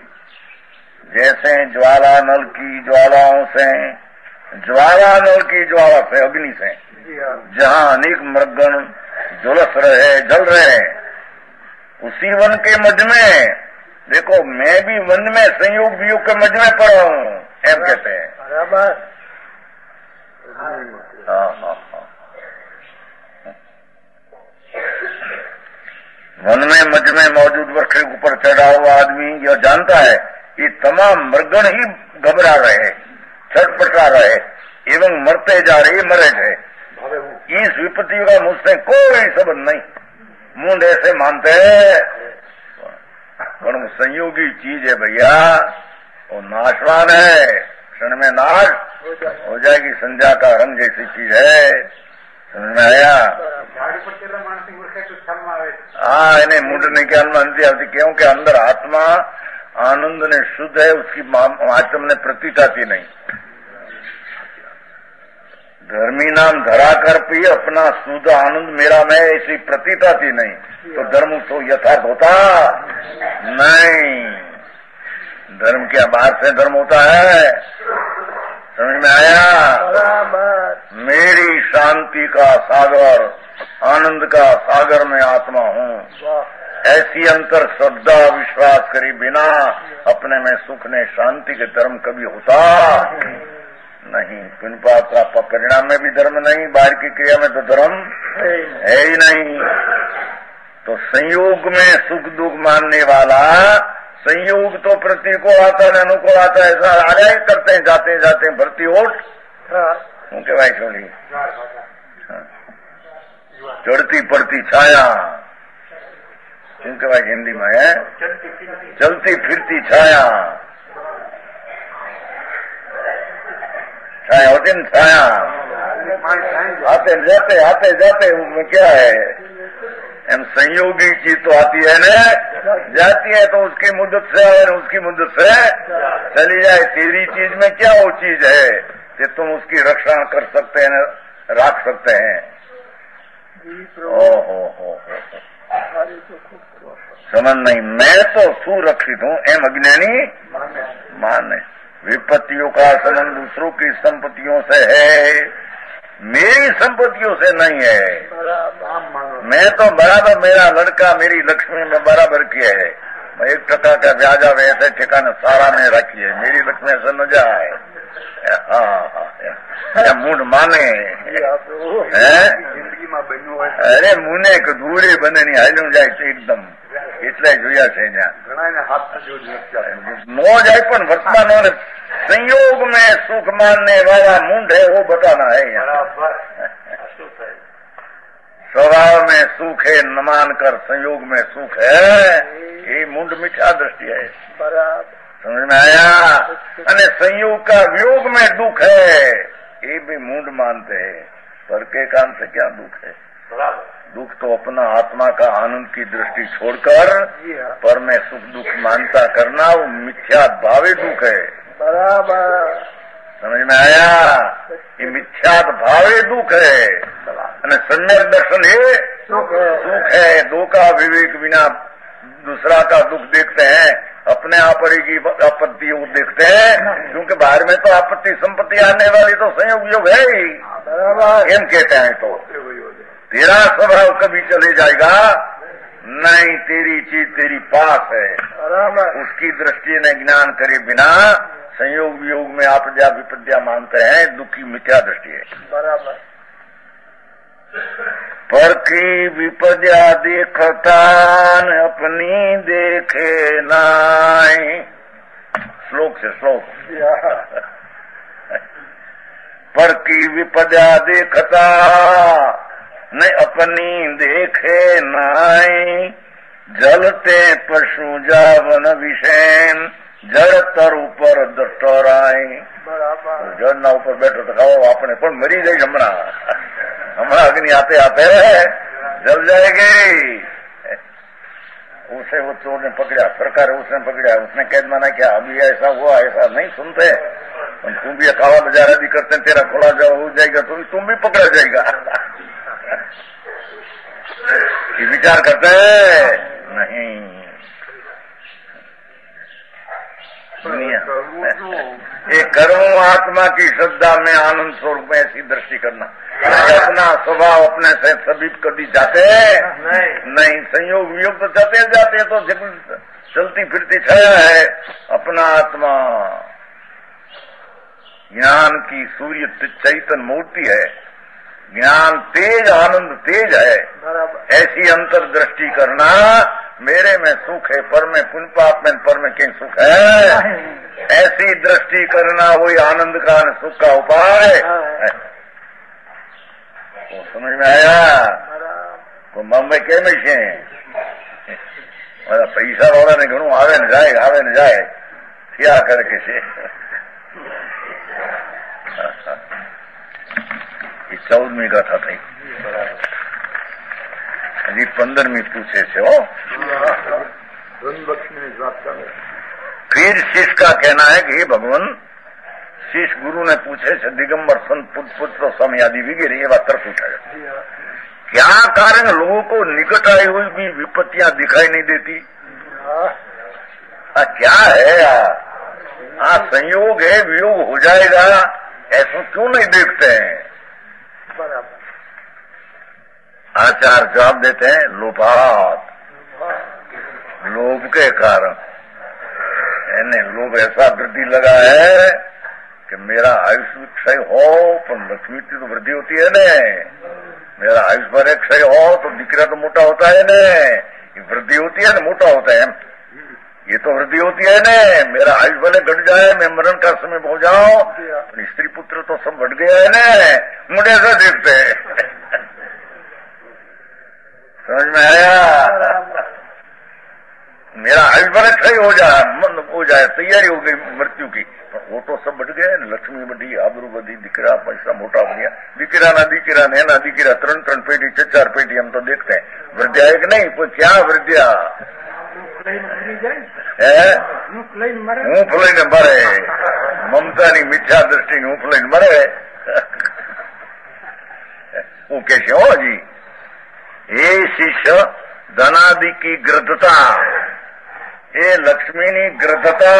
जैसे ज्वाला नल की ज्वालाओं से, ज्वाला नल की ज्वाला से, अग्नि से, जहाँ अनेक मृगण झुलस रहे, जल रहे हैं, उसी वन के मध्य में देखो मैं भी वन में संयोग वियोग के मध्य में पड़ा हूँ, एम कहते हैं। हाँ। वन में मध्य में मौजूद वृक्ष के ऊपर चढ़ा हुआ आदमी यह जानता है कि तमाम मृगण ही घबरा रहे, छटपटा रहे एवं मरते जा रहे, मरे थे। इस विपत्ति का मुझसे कोई संबंध नहीं, मुंड ऐसे मानते हैं, पर वो संयोगी चीज है भैया, वो नाशवान है, क्षण में नाश हो जाएगी, संध्या का रंग जैसी चीज है। समझ में आया? हाँ, इन्हें मुंड नहीं ख्याल मानती आती, क्योंकि अंदर आत्मा आनंद ने शुद्ध है, उसकी आत्म ने प्रतीत आती नहीं। धर्मी नाम धरा कर पी अपना शुद्ध आनंद मेरा मैं ऐसी प्रतीत आती नहीं, तो धर्म तो यथार्थ होता नहीं। धर्म क्या बाहर से धर्म होता है? समझ में आया? मेरी शांति का सागर आनंद का सागर में आत्मा हूँ, ऐसी अंतर श्रद्धा विश्वास करे बिना अपने में सुख ने शांति के धर्म कभी होता नहीं। पुण्य पाप का परिणाम में भी धर्म नहीं, बाहर की क्रिया में तो धर्म है ही नहीं। तो संयोग में सुख दुख मानने वाला, संयोग तो प्रतिकूल आता है अनुकूल आता है, ऐसा आया ही करते हैं, जाते जाते हैं भर्ती ओट उनके भाई छोड़ी चढ़ती पड़ती छाया, उनके भाई हिंदी में है चलती फिरती छाया, छाया होती न छाया, आते जाते उसमें क्या है, एम संयोगी चीज तो आती है न, जाती है तो उसकी मुद्दत से और उसकी मुद्दत से चली जाए। तेरी चीज में क्या वो चीज है कि तुम उसकी रक्षा कर सकते हैं, रख सकते हैं। हो समझ नहीं, मैं तो सुरक्षित हूँ, एम अज्ञानी माने। विपत्तियों का संबंध दूसरों की संपत्तियों से है, मेरी संपत्तियों से नहीं है। मैं तो बराबर, मेरा लड़का मेरी लक्ष्मी में बराबर की है, 1% का ब्याज आवे ऐसे ठिकाने सारा में रखी है, मेरी लक्ष्मी ऐसा न जाए। हाँ मूड माने अरे मुने धूड़े बने नहीं हाल्યું જાય છે એકદમ, એટલે જોયા છે નો જાય પણ વર્તમાન संयोग में सुख मानने वाला मुंड है, वो बताना है यहाँ। स्वभाव में सुख है न मानकर संयोग में सुख है, ये मुंड मिठा दृष्टि है। समझ में आया? अने संयोग का वियोग में दुख है, ये भी मुंड मानते हैं, पर के काम से क्या दुख है? दुख तो अपना आत्मा का आनंद की दृष्टि छोड़कर पर में सुख दुख मानता करना, वो मिथ्या भावे दुख है। बराबर समझ में आया? ये मिथ्या भावे दुख है, अने सम्यक दर्शन है सुख है। दो का विवेक बिना दूसरा का दुख देखते हैं, अपने आप की आपत्ति वो देखते हैं, क्योंकि बाहर में तो आपत्ति संपत्ति आने वाली तो संयोग योग है ही। एम कहते हैं तो तेरा स्वभाव कभी चले जाएगा नहीं, तेरी चीज तेरी पास है, उसकी दृष्टि ने ज्ञान करे बिना संयोग वियोग में आपदा विपद्या मानते हैं, दुखी मिथ्या दृष्टि है। बराबर पर की विपद्या देखता अपनी देखे नाई। श्लोक से श्लोक पर की विपद्या देखता न अपनी देखे नाई, जलते पशु जावन विषेन जड़ तर ऊपर दटोराई। जड़ ना ऊपर बैठो तो खाओ आपने पण मरी गई, हमारा अग्नि आते आते जल जाएगी। उसे वो चोर ने पकड़ा, सरकार उसने पकड़ा, उसने कैद माना क्या अभी ऐसा हुआ, ऐसा नहीं सुनते, तुम भी खावा बाजारा भी करते, तेरा थोड़ा जाओ हो जाएगा तो तुम भी पकड़ा जाएगा। ये विचार करते हैं नहीं, दुनिया ये कर्म आत्मा की श्रद्धा में आनंद स्वरूप में ऐसी दृष्टि करना, अपना स्वभाव अपने से सभी कभी जाते नहीं, संयोग वियोग तो जाते तो चलती फिरती छाया है। अपना आत्मा ज्ञान की सूर्य चैतन्य मूर्ति है, ज्ञान तेज आनंद तेज है, ऐसी अंतर दृष्टि करना, मेरे में सुख है पर में पुण्य पाप में पर में कहीं सुख है, ऐसी दृष्टि करना वही आनंद का सुख का उपाय है। तो समझ में आया? तो मुंबई केम છે पैसा वाला ने घणું આવે ને જાય क्या करके છે। 14મી गाथा थी, हजी 15મી पूछे છે हो। फिर शिष्य का कहना है कि हे भगवान, शिष्य गुरु ने पूछे છે दिगंबर संत पुत्र स्वामी आदि वगैरह ये बात तर्क उठाया, क्या कारण लोगों को निकट आई हुई भी विपत्तियां दिखाई नहीं देती? क्या है संयोग है, वियोग हो जाएगा, ऐसा क्यों नहीं देखते हैं? आचार्य जवाब देते हैं लोभात, लोभ के कारण। यानी लोभ ऐसा वृद्धि लगा है कि मेरा आयुष्य क्षय हो पर लक्ष्मी की तो वृद्धि होती है ने, मेरा आयुष्य भरे क्षय हो तो दिकरा तो मोटा होता है ने, वृद्धि होती है ना, मोटा होता है, ये तो वृद्धि होती है ने। मेरा आयुष्य भले घट जाए, मैं मरण का समय पहुंच जाऊं, स्त्री पुत्र तो सब बढ़ गया है ने, मुझे ऐसा देखते हैं। समझ में आया? मेरा आयुष्य भले क्षय हो जाए, तैयारी हो गई मृत्यु की, वो तो सब बढ़ गए। लक्ष्मी बढ़ी, आबरू बढ़ी, दिकरा पैसा मोटा हो गया, दिकरा ना दिकरा 3 पेटी 4 पेटी हम तो देखते हैं। वृद्धिया है कि नहीं? कोई क्या वृद्धिया ऊँफलईने मरे, ममतानी मिथ्या दृष्टि ऊँफलईने मरे। वो कैसे हो जी? ये शिष्य धनादि की ग्रद्धता, ये लक्ष्मी नी ग्रद्धता,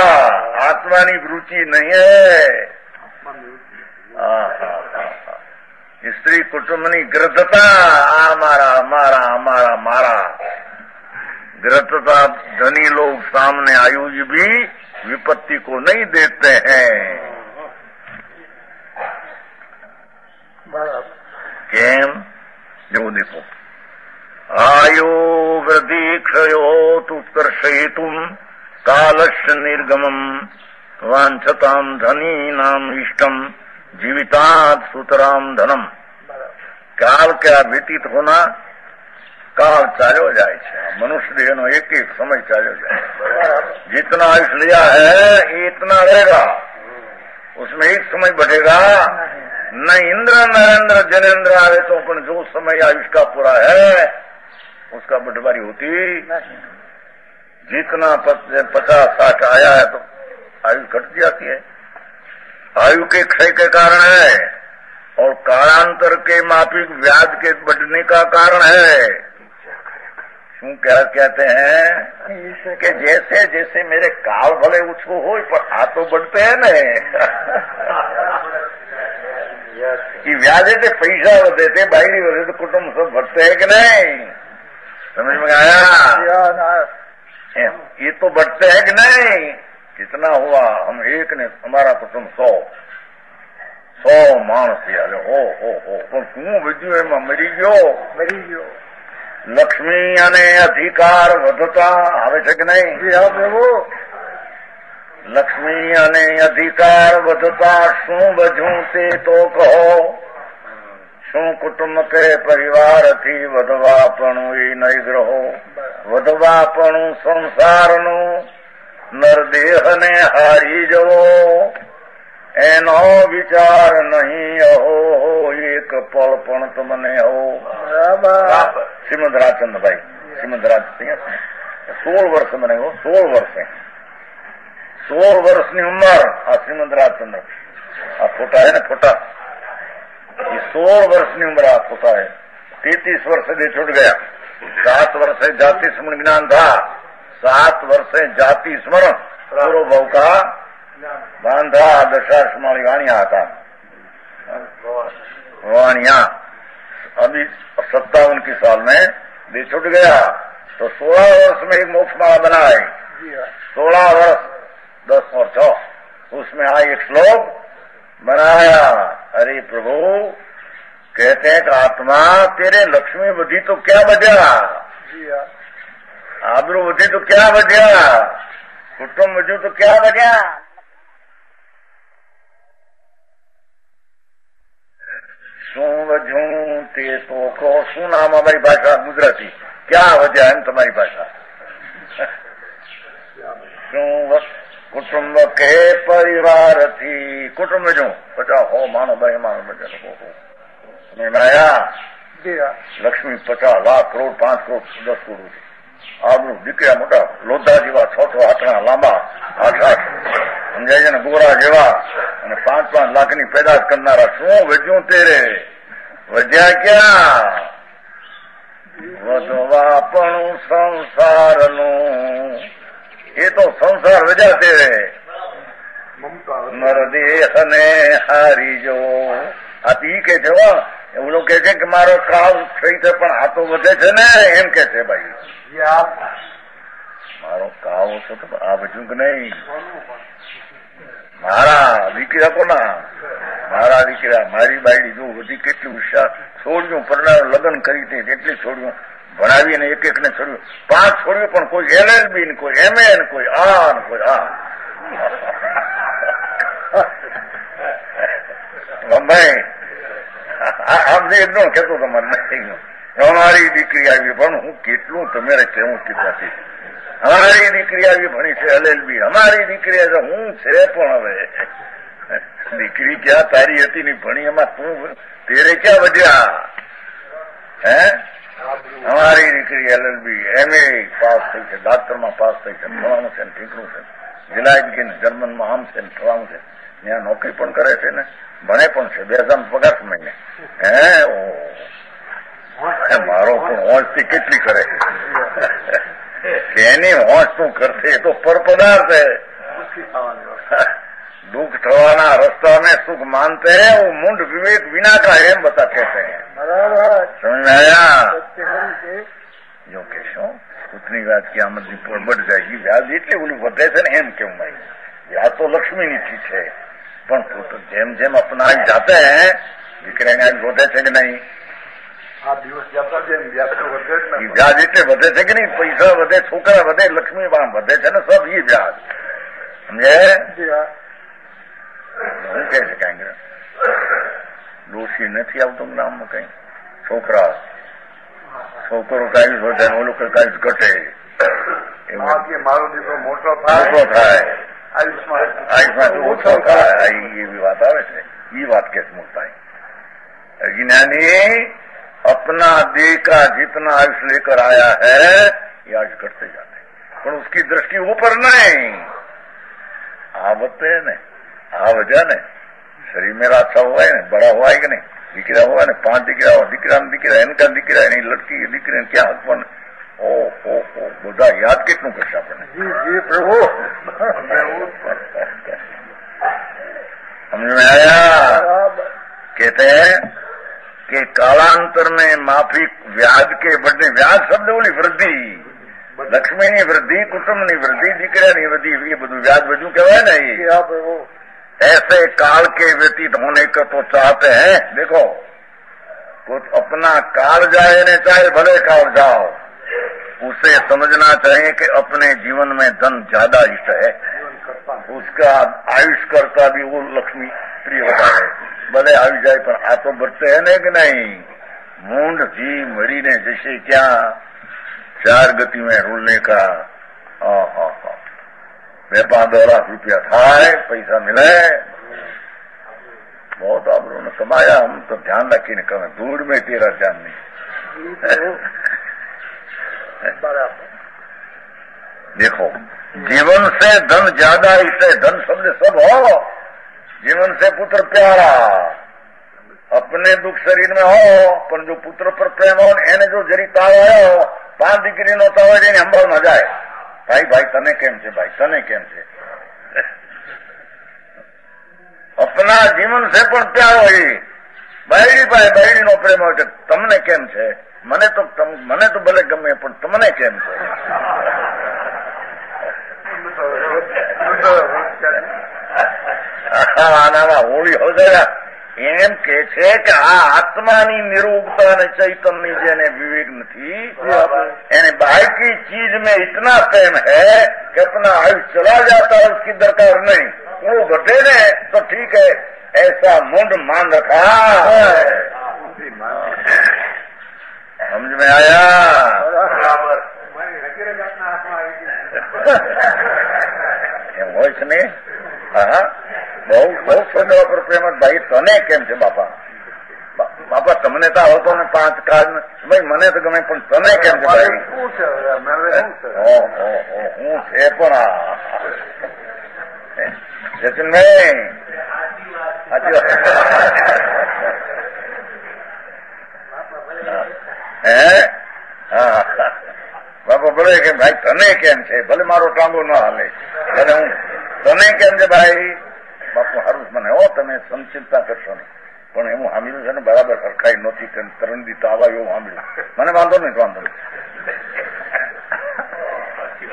आत्मा नी रुचि नहीं है। स्त्री कुटुंब नी ग्रद्धता, मारा ग्रद्धता। धनी लोग सामने आयुष भी विपत्ति को नहीं देखते हैं। केम? जो देखो, आयो वृद्धि क्षयोतुत्कर्षयितुम कालस्य निर्गमम वांछताम धनीनाम इष्टम जीवितात् सुतराम धनम। काल क्या व्यतीत होना, काल चाल्यो जाए छे। मनुष्य देह नो एक एक समय चाल्यो जाए। जितना आयुष लिया है इतना रहेगा, उसमें एक समय बढ़ेगा। न इंद्र नरेंद्र जनेन्द्र आवे तो अपन जो समय आयुष का पूरा है उसका बंटवारी होती। जितना 50-60 आया है तो आयु घट जाती है। आयु के क्षय के कारण है और कालांतर के माफिक व्याज के बढ़ने का कारण है। क्यों क्या कहते हैं कि जैसे जैसे मेरे काल भले उछो हो पर हाथ तो बढ़ते हैं न। कि व्याजे थे पैसा देते, बाइडी वजह तो कुटुंब सब बढ़ते हैं कि नहीं? समझ में आया? ये तो बढ़ते हैं कि नहीं? कितना हुआ? हम एक ने, हमारा कुटुंब 100 मानस हो क्यों विद्यु में मरी गयो। लक्ष्मी अने अधिकार વધતા આવે છે કે નહીં? લક્ષ્મી અને અધિકાર વધતા શું વધ્યું તે તો કહો. શું કુટુંબ કે પરિવારથી વધવાપણું એ નહીં ગ્રહો. વધવાપણું સંસારનું નરદેહને હારી જવો એનો વિચાર નહીં અહો. એક પળ પણ તમને હો. શ્રીમદ રાજચંદ્રભાઈ, શ્રીમદ રાજ 16 વર્ષ મને 16 વર્ષે 16 વર્ષની ઉંમર આ શ્રીમદ રાજચંદ્ર આ ફોટા है ना फोटा, ये 16 વર્ષની उम्र आ फोटा है. 33 वर्ष से छूट गया. 7 वर्ष जाति स्मरण ज्ञान था. 7 वर्ष जाति स्मरण पूर्व भाव का बांधा. दशाश्माणी वाणिया था वाणिया. अभी 57 की साल में दे छूट गया तो 16 वर्ष में एक मोक्ष माला बनाए. 16 वर्ष 10 और 6 उसमें आई एक श्लोक बनाया. अरे प्रभु कहते हैं कि आत्मा तेरे लक्ष्मी बुद्धि तो क्या बजा, आबरू बुद्धि तो क्या बजा, कुटुंब बुद्धि तो क्या बजा. શું વજું તે તો કહો. શું નામ અમારી ભાષા ગુજરાતી? ક્યાં વજ્યા એમ તમારી ભાષા? શું કુટુંબ કે પરિવાર થી કુટુંબ જો 50 हो मानो भाई मानो बजा समझ में आया. लक्ष्मी 50 लाख करोड़ 5 करोड़ 10 करोड़ આબરૂ દીકરા મોટા લોધા જેવા 6 હાથના લાંબા 8 સમજાય છે ને ગોરા જેવા અને 5 લાખની પેદાશ કરનારા. શું વજ્યું તેરે? વજ્યા ક્યાં? વધવાપણું સંસારનું. એ તો સંસાર વજ્યા તેરે. નરદેહને હારી જો. આ તી કે જો એવું કે છે કે મારો કાળ થઈ છે પણ આ તો વધે છે ને, એમ કે છે ભાઈ. મારો કાળ ઓછો તો આ બધું કે નહીં. મારા દીકરા કોના? મારા દીકરા, મારી બાયડી જો બધી કેટલી હોશિયાર, છોડ્યું પરણાવ લગ્ન કરી હતી કેટલી છોડ્યું ભણાવીને એક એક ને છોડ્યું, 5 છોડ્યું પણ કોઈ LLB ને કોઈ MA ને કોઈ આ ને કોઈ આ. ભાઈ આમ જે એકદમ કેતો તમારે નહીં, અમારી દીકરી આવી પણ હું કેટલું તમારે કેવું કીધા, અમારી દીકરી આવી ભણી છે LLB, અમારી દીકરી હું છે પણ હવે દીકરી ક્યાં તારી હતી ની ભણી, એમાં તું તેરે ક્યાં વધ્યા? હે, અમારી દીકરી LLB MA પાસ થઈ છે, ડોક્ટરમાં પાસ થઈ છે, ફલાણું છે ઠીકરું છે, વિલાયત જર્મનમાં આમ છે ફલાણું છે, ત્યાં નોકરી પણ કરે છે ને ભણે પણ છે, 2000 પગાર મહિને. હે, મારો પણ હોંશથી કેટલી કરે કે એની હોંશ તું કરશે તો પરપદાર્થ है. दुख थवाना रास्ता में सुख मानते हैं, वो मुंड विवेक विना का है बता कहते हैं. समझ में आया? जो कहो उतनी व्याज की आमदनी बढ़ जाएगी, व्याज એટલે ઓલું વધે છે ને એમ કેવું ભાઈ, વ્યાજ તો લક્ષ્મીની ચીજ છે પણ જેમ જેમ અપનાવી જાતે હે દીકરાને વધે છે કે નહીં? વ્યાજ એટલે વધે છે કે નહીં? પૈસા વધે, છોકરા વધે, લક્ષ્મી વધે છે ને સબ એ વ્યાજ. સમજે? શું કહે છે કઈ દોષી નથી આવતો નામમાં કઈ? છોકરો કઈ વધે ને ઓલું કઈ ઘટે, મારો દીકરો મોટો થાય, આયુષ્માન ઓછો થાય, એવી વાત આવે છે. ये बात कैसे मुड़ता है? अज्ञानी अपना देह का जितना आयुष लेकर आया है ये आज करते जाते हैं, पर उसकी दृष्टि ऊपर नहीं. आवते है ने आ वजह ने शरीर मेरा अच्छा हुआ है ने, बड़ा हुआ है कि नहीं, दिख रहा हुआ ने, 5 दिख रहा हो, दिख रहा इनका दिख रहा है नहीं, लड़की दिख रहे क्या हक पर ओ બધા યાદ કેટલું કરશે આપણને? જી પ્રભુ समझ में आया? कहते हैं कि कालांतर में माफी व्याज के बढ़ने, व्याज शब्द बोली वृद्धि, लक्ष्मी ની વૃદ્ધિ, કુટુંબ ની વૃદ્ધિ, દીકરાની વૃદ્ધિ, ये બધું व्याज બધું કહેવાય ને. ऐसे काल के व्यतीत होने का तो चाहते हैं. देखो कुछ अपना काल जाए ने चाहे भले काल जाओ, उसे समझना चाहिए कि अपने जीवन में धन ज्यादा इष्ट है, उसका आयुष करता भी वो लक्ष्मी प्रिय होता है. भले આવી જાય પણ આ તો બચते है नहीं कि नहीं? मूंड जी मरीने जैसे क्या 4 गति में रूलने का 2-5 लाख रुपया થાય, पैसा मिले, बहुत आप लोगों ने कमाया, हम तो ध्यान रखी नहीं करें, दूर में तेरा ध्यान नहीं. देखो जीवन से धन ज्यादा, इसे धन शब्द सब हो, जीवन से पुत्र प्यारा, अपने दुख शरीर में हो पर जो पुत्र पर प्रेम हो એને જો જરી તાવ આવ્યો, 5 દીકરીનો તાવ હોય એને અંબાવ ન જાય, ભાઈ ભાઈ તને કેમ છે, ભાઈ તને કેમ છે. अपना जीवन से પણ પ્યાર હોય, બાયડી ભાઈ બાયડી નો પ્રેમ હોય, તમને કેમ છે, મને તો ભલે ગમે પણ તમને કેમ છે. આના હોળી હો ગયા એમ કે છે કે આ આત્માની નિરૂપતા અને ચૈતન્ય જેને વિવેક નથી, એને बाहर की चीज में इतना प्रेम है कि अपना आयुष चला जाता है, उसकी दरकार नहीं, वो घटे ने तो ठीक है, ऐसा मुंड मान रखा. समझ में आया? એમ હોય છે ને? હા, બહુ છોકરા પર પ્રેમ. ભાઈ તને કેમ છે બાપા? બાપા તમને તો આવતો ને 5 કાર્ડ, ભાઈ મને તો ગમે પણ તને કેમ છે ભાઈ? હું છે પણ જતીનભાઈ હા બાપા બોલે કે ભાઈ તને કેમ છે, ભલે મારો ટાંગો ન હાલે, ભલે હું તને કેમ છે ભાઈ? બાપુ હારું મને હો, તમે સંચિંતા કરશો નહીં, પણ એમ સાંભળ્યું છે ને બરાબર સરખાઈ નહોતી કે તરણદી તો આવા એવું સાંભળ્યું. મને વાંધો નહીં, વાંધો નહીં.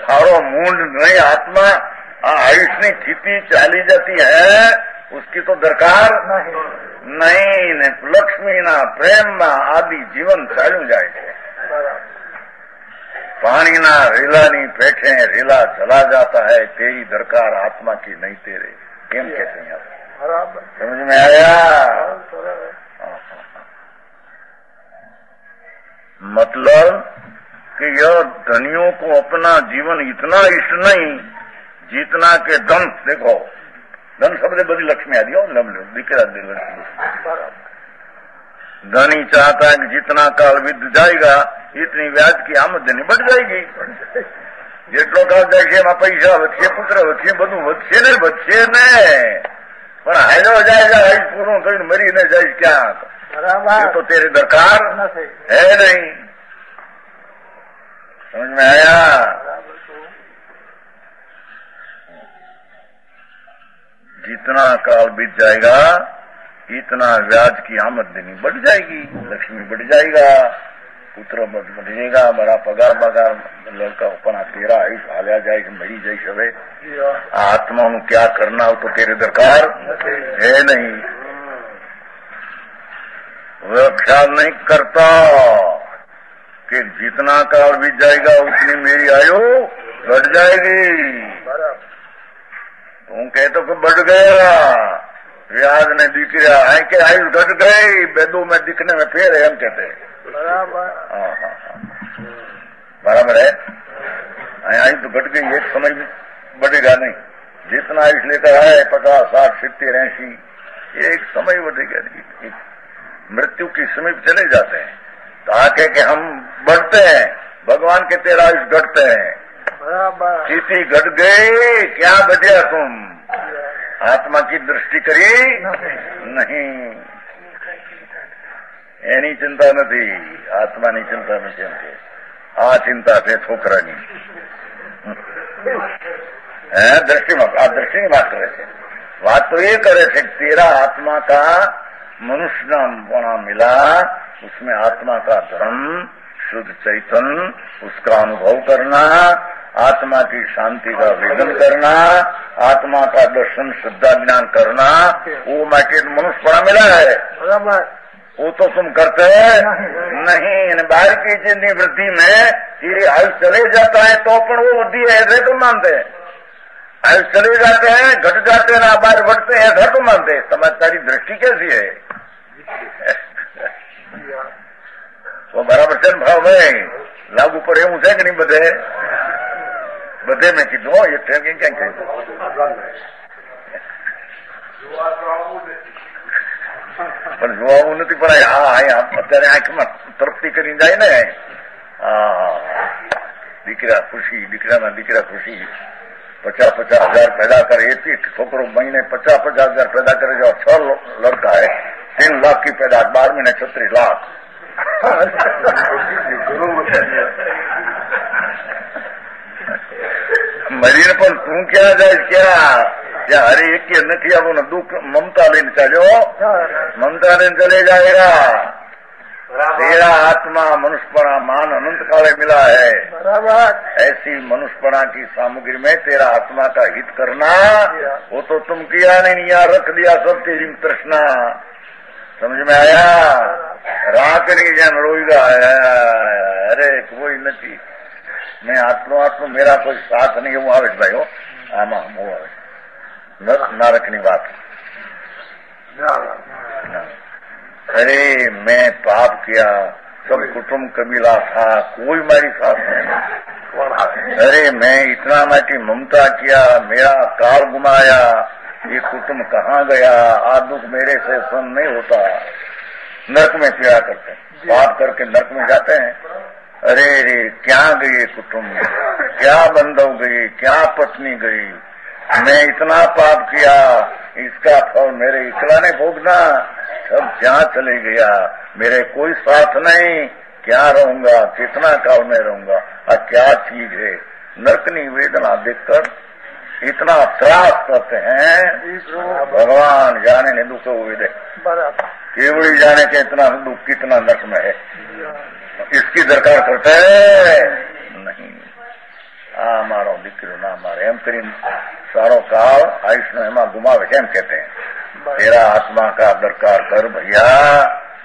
सारो मूंड नहीं आत्मा आयुष ની સ્થિતિ ચાલી જતી હૈ उसकी तो दरकार नहीं ने लक्ष्मी ना प्रेम में आदि जीवन चालू जाए છે. पानी ना रेला नी पेठे रेला चला जाता है तेरी दरकार आत्मा की नहीं तेरे एम कहते हैं आप. समझ में आया? मतलब कि यह धनियों को अपना जीवन इतना इष्ट नहीं जितना के धन. देखो धन शब्द बड़ी लक्ष्मी आ दिया दिखेरा दे. धनी चाहता है कि जितना काल बीत जाएगा इतनी ब्याज की आमदनी बढ़ जाएगी. જેટલો કાળ જાય એમાં પૈસા વધશે, પુત્ર વધશે, બધું વધશે ને વધશે ને. પણ હાલો જાય આયુષ પૂરું થઈને મરીને જાય ક્યાં? ये तो तेरी दरकार है नहीं. समझ में आया? जितना काल बीत जाएगा इतना ब्याज की आमदनी बढ़ जाएगी, लक्ष्मी बढ़ जाएगा, पुत्र बढ़ जाएगा, बड़ा पगार बगार लड़का अपना तेरा आयुष हाल्या जाए मरी जाए. હવે आत्मा नु क्या करना हो तो तेरे दरकार है नहीं. वह ख्याल नहीं करता कि जितना काल बीत जाएगा उतनी मेरी आयु बढ़ जाएगी. तुम कहते कि बढ़ गया व्याज ने दिख रहा है कि आयु घट गई बेदों में दिखने में फेर है हम कहते हैं. बराबर है. आयु तो घट गई एक समय बढ़ेगा नहीं. जितना आयुष लेकर आए 50, 60, 70, 80 एक समय बढ़ेगा नहीं. मृत्यु की समीप चले जाते हैं ताकि कि हम बढ़ते हैं. भगवान के तेरा आयुष घटते हैं. स्थिति घट गई क्या बचा तुम? आत्मा की दृष्टि करी नहीं. એની ચિંતા નથી, આત્માની ચિંતા નથી. એમ કે આ ચિંતા છે છોકરાની. दृष्टि आप दृष्टि की बात करे थे. बात तो ये करे थे तेरा आत्मा का मनुष्यपना मिला, उसमें आत्मा का धर्म शुद्ध चैतन्य उसका अनुभव करना, आत्मा की शांति का वेदन करना, आत्मा का दर्शन श्रद्धा ज्ञान करना, वो माटे मनुष्यपना मिला है. वो तो तुम करते नहीं. बाहर की जितनी वृद्धि में तेरी आयुष चले जाता है तो पण वो वृद्धि है ऐसे तो मानते हैं. आयुष चले जाते हैं घट जाते हैं ना बाहर बढ़ते हैं ऐसा तो मानते हैं. तुम्हारी दृष्टि कैसी है? तो बराबर છે ભાવ ભાઈ લાગુ પડે એવું છે કે નહીં? બધે મેં કીધું એ ટ્રેન ક્યાં કહ્યું પણ જોવાનું નથી. પણ હા અત્યારે આંખમાં તૃપ્તિ કરીને જાય ને. દીકરા ખુશી, દીકરાના દીકરા ખુશી. 50,000 पैदा करे. एक छोकरो महीने 50,000 पैदा करे. जो 6 लड़का है 3 लाख की पैदा, 12 महीने 36 लाख. મરીને પણ તું ક્યાં જાય? क्या हरे एक के નથી આપો ને દુઃખ મમતા લઈને ચાલ્યો. મમતા લઈને चले जाएगा. तेरा आत्मा मनुष्यपना मान अनंत काले मिला है. ऐसी मनुष्यपना की सामग्री में तेरा आत्मा का हित करना वो तो तुम किया नहीं. यहाँ रख दिया सब तेरी तृष्णा. समझ में आया? रात नहीं जैन रोएगा अरे कोई नहीं मैं आत्मा मेरा कोई साथ नहीं. હું આવે ભાઈ હો આમાં હું આવે नारक ની વાત. अरे मैं पाप किया, सब कुटुंब कबीला था, कोई मेरी साथ नहीं. अरे मैं इतना माटी ममता किया, मेरा काल घुमाया, ये कुटुंब कहाँ गया? आ दुख मेरे से सहन नहीं होता. नरक में पीड़ा करते हैं. पाप करके नरक में जाते हैं. अरे रे क्या गई कुटुंब, क्या बंधव गई, क्या पत्नी गई. मैं इतना पाप किया, इसका फल मेरे इकला ने भोगना. सब जहाँ चले गया, मेरे कोई साथ नहीं. क्या रहूंगा? कितना काल में रहूंगा? क्या चीज है? नरकनी वेदना देखकर इतना त्रास करते हैं. भगवान जाने ने दुख हुए दे. केवड़ी जाने के इतना दुख कितना नरक में है, इसकी दरकार करता है नहीं। आ मारो दीकरो ना मारे एम करी सारो काल आयुष ने एमा गुमावे केम कहते हैं। तेरा आत्मा का दरकार कर भैया,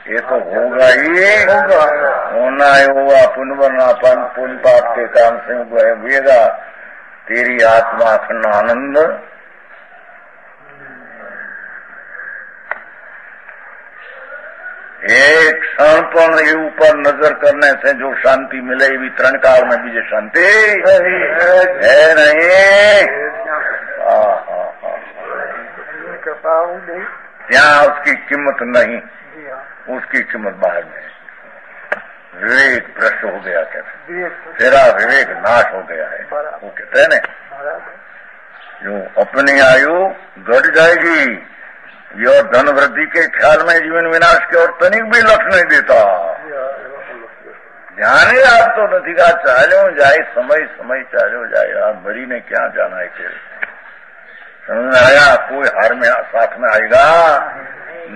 ये तो होगा ही होना है, होगा पुनर्वनापन पुण्य पाप के काम से हुएगा तेरी आत्मा अखंड आनंद। एक क्षण पर ये ऊपर नजर करने से जो शांति मिले भी तरण काल में भी जो शांति है नहीं। यहाँ उसकी कीमत नहीं, उसकी कीमत बाहर में। विवेक भ्रष्ट हो गया, कहते तेरा विवेक नाश हो गया है, वो कहते हैं ना। जो अपनी आयु घट जाएगी, यह धन वृद्धि के ख्याल में जीवन विनाश की ओर तनिक भी लक्ष्य नहीं देता। ध्यान ही आप तो नहीं कहा चालो जाए समय समय चालो जाए, आप मरी ने क्या जाना है तेरे। समझ में आया? कोई हार में साथ में आएगा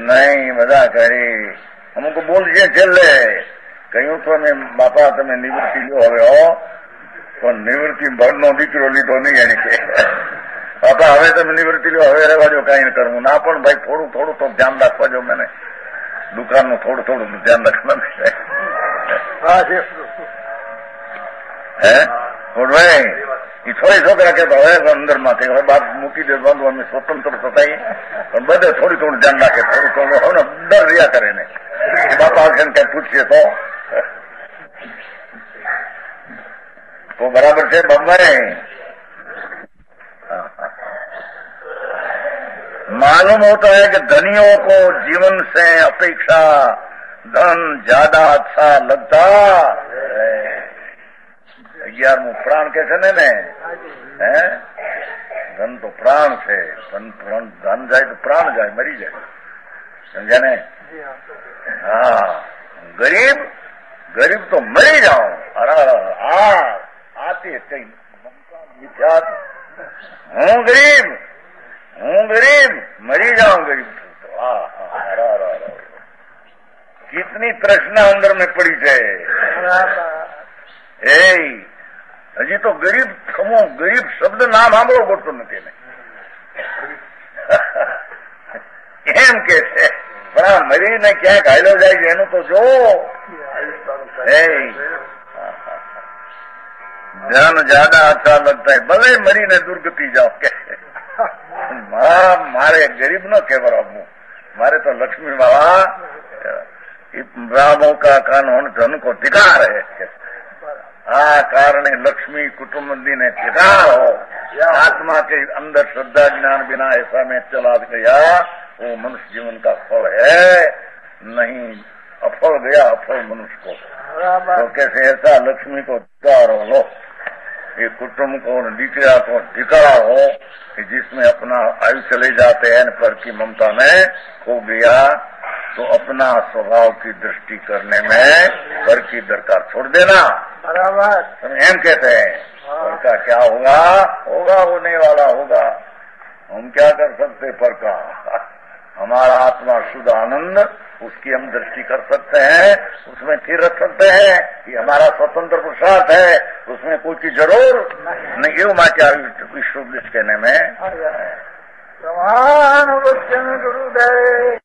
नहीं, मजा करे हमको बोल दिए चल रहे कहूं तो मैं बापा તમે નિવૃત્તિ લો હવે હો, પણ નિવૃત્તિ ભરનો દીકરો લીધો નહીં એને કે બાપા હવે તમે નિવૃત્તિ લો, હવે રહેવા જો કઈ ન કરવું ના, પણ ભાઈ થોડું થોડું તો ધ્યાન રાખવા જો, મને દુકાનનું થોડું થોડું ધ્યાન રાખવા હે ભાઈ એ થોડી છોકરા કહેતો હવે અંદર માંથી હવે બાપ મૂકી દે બંધ, અમે સ્વતંત્ર થતા પણ બધે થોડી થોડું ધ્યાન રાખે, થોડું થોડું હવે ડર રહ્યા કરે ને બાપા આવશે ને કઈ પૂછીએ તો બરાબર છે બમ્બઈ। मालूम होता है कि धनियों को जीवन से अपेक्षा धन ज्यादा अच्छा लगता है। 11वां प्राण कैसे ने है, धन तो प्राण से, धन जाए तो प्राण जाए, मरी जाए, समझा ने। हाँ गरीब गरीब तो मरी जाओ, आती है कई मिथ्यात, हूँ गरीब मरी जाऊं गरीब तो। कितनी तृष्णा अंदर में पड़ी है। हजी तो गरीब खमो, गरीब शब्द नाम સાંભળો ગોઠતો નથી એને એમ કે છે, પણ આ મરીને ક્યાંક હાલ્યો જાય છે એનું તો જો। ધ્યાન જ્યાદા अच्छा लगता है, भले मरीने दुर्गति जाओ के मारे गरीब न केवराबू, मारे तो लक्ष्मी बाबा ब्राह्मणों का कानून धन को धिकार है। कारण लक्ष्मी कुटुंबी ने धिकार हो, आत्मा के अंदर श्रद्धा ज्ञान बिना ऐसा में चला गया, वो मनुष्य जीवन का फल है नहीं, अफल गया अफल मनुष्य को। तो कैसे ऐसा लक्ष्मी को धिकार हो, लो ये कुटुंब को दीकरा को धिकारा हो कि जिसमें अपना आयुष्य ले जाते हैं पर की ममता में खो गया, तो अपना स्वभाव की दृष्टि करने में पर की दरकार छोड़ देना। बराबर हम एम कहते हैं, पर का क्या होगा, होगा होने वाला होगा, हम क्या कर सकते पर का। हमारा आत्मा शुद्ध आनंद, उसकी हम दृष्टि कर सकते हैं, उसमें स्थिर रख सकते हैं कि हमारा स्वतंत्र पुरुषार्थ है, उसमें कोई की जरूर नहीं। ये क्या विश्व कहने में गुरुदेव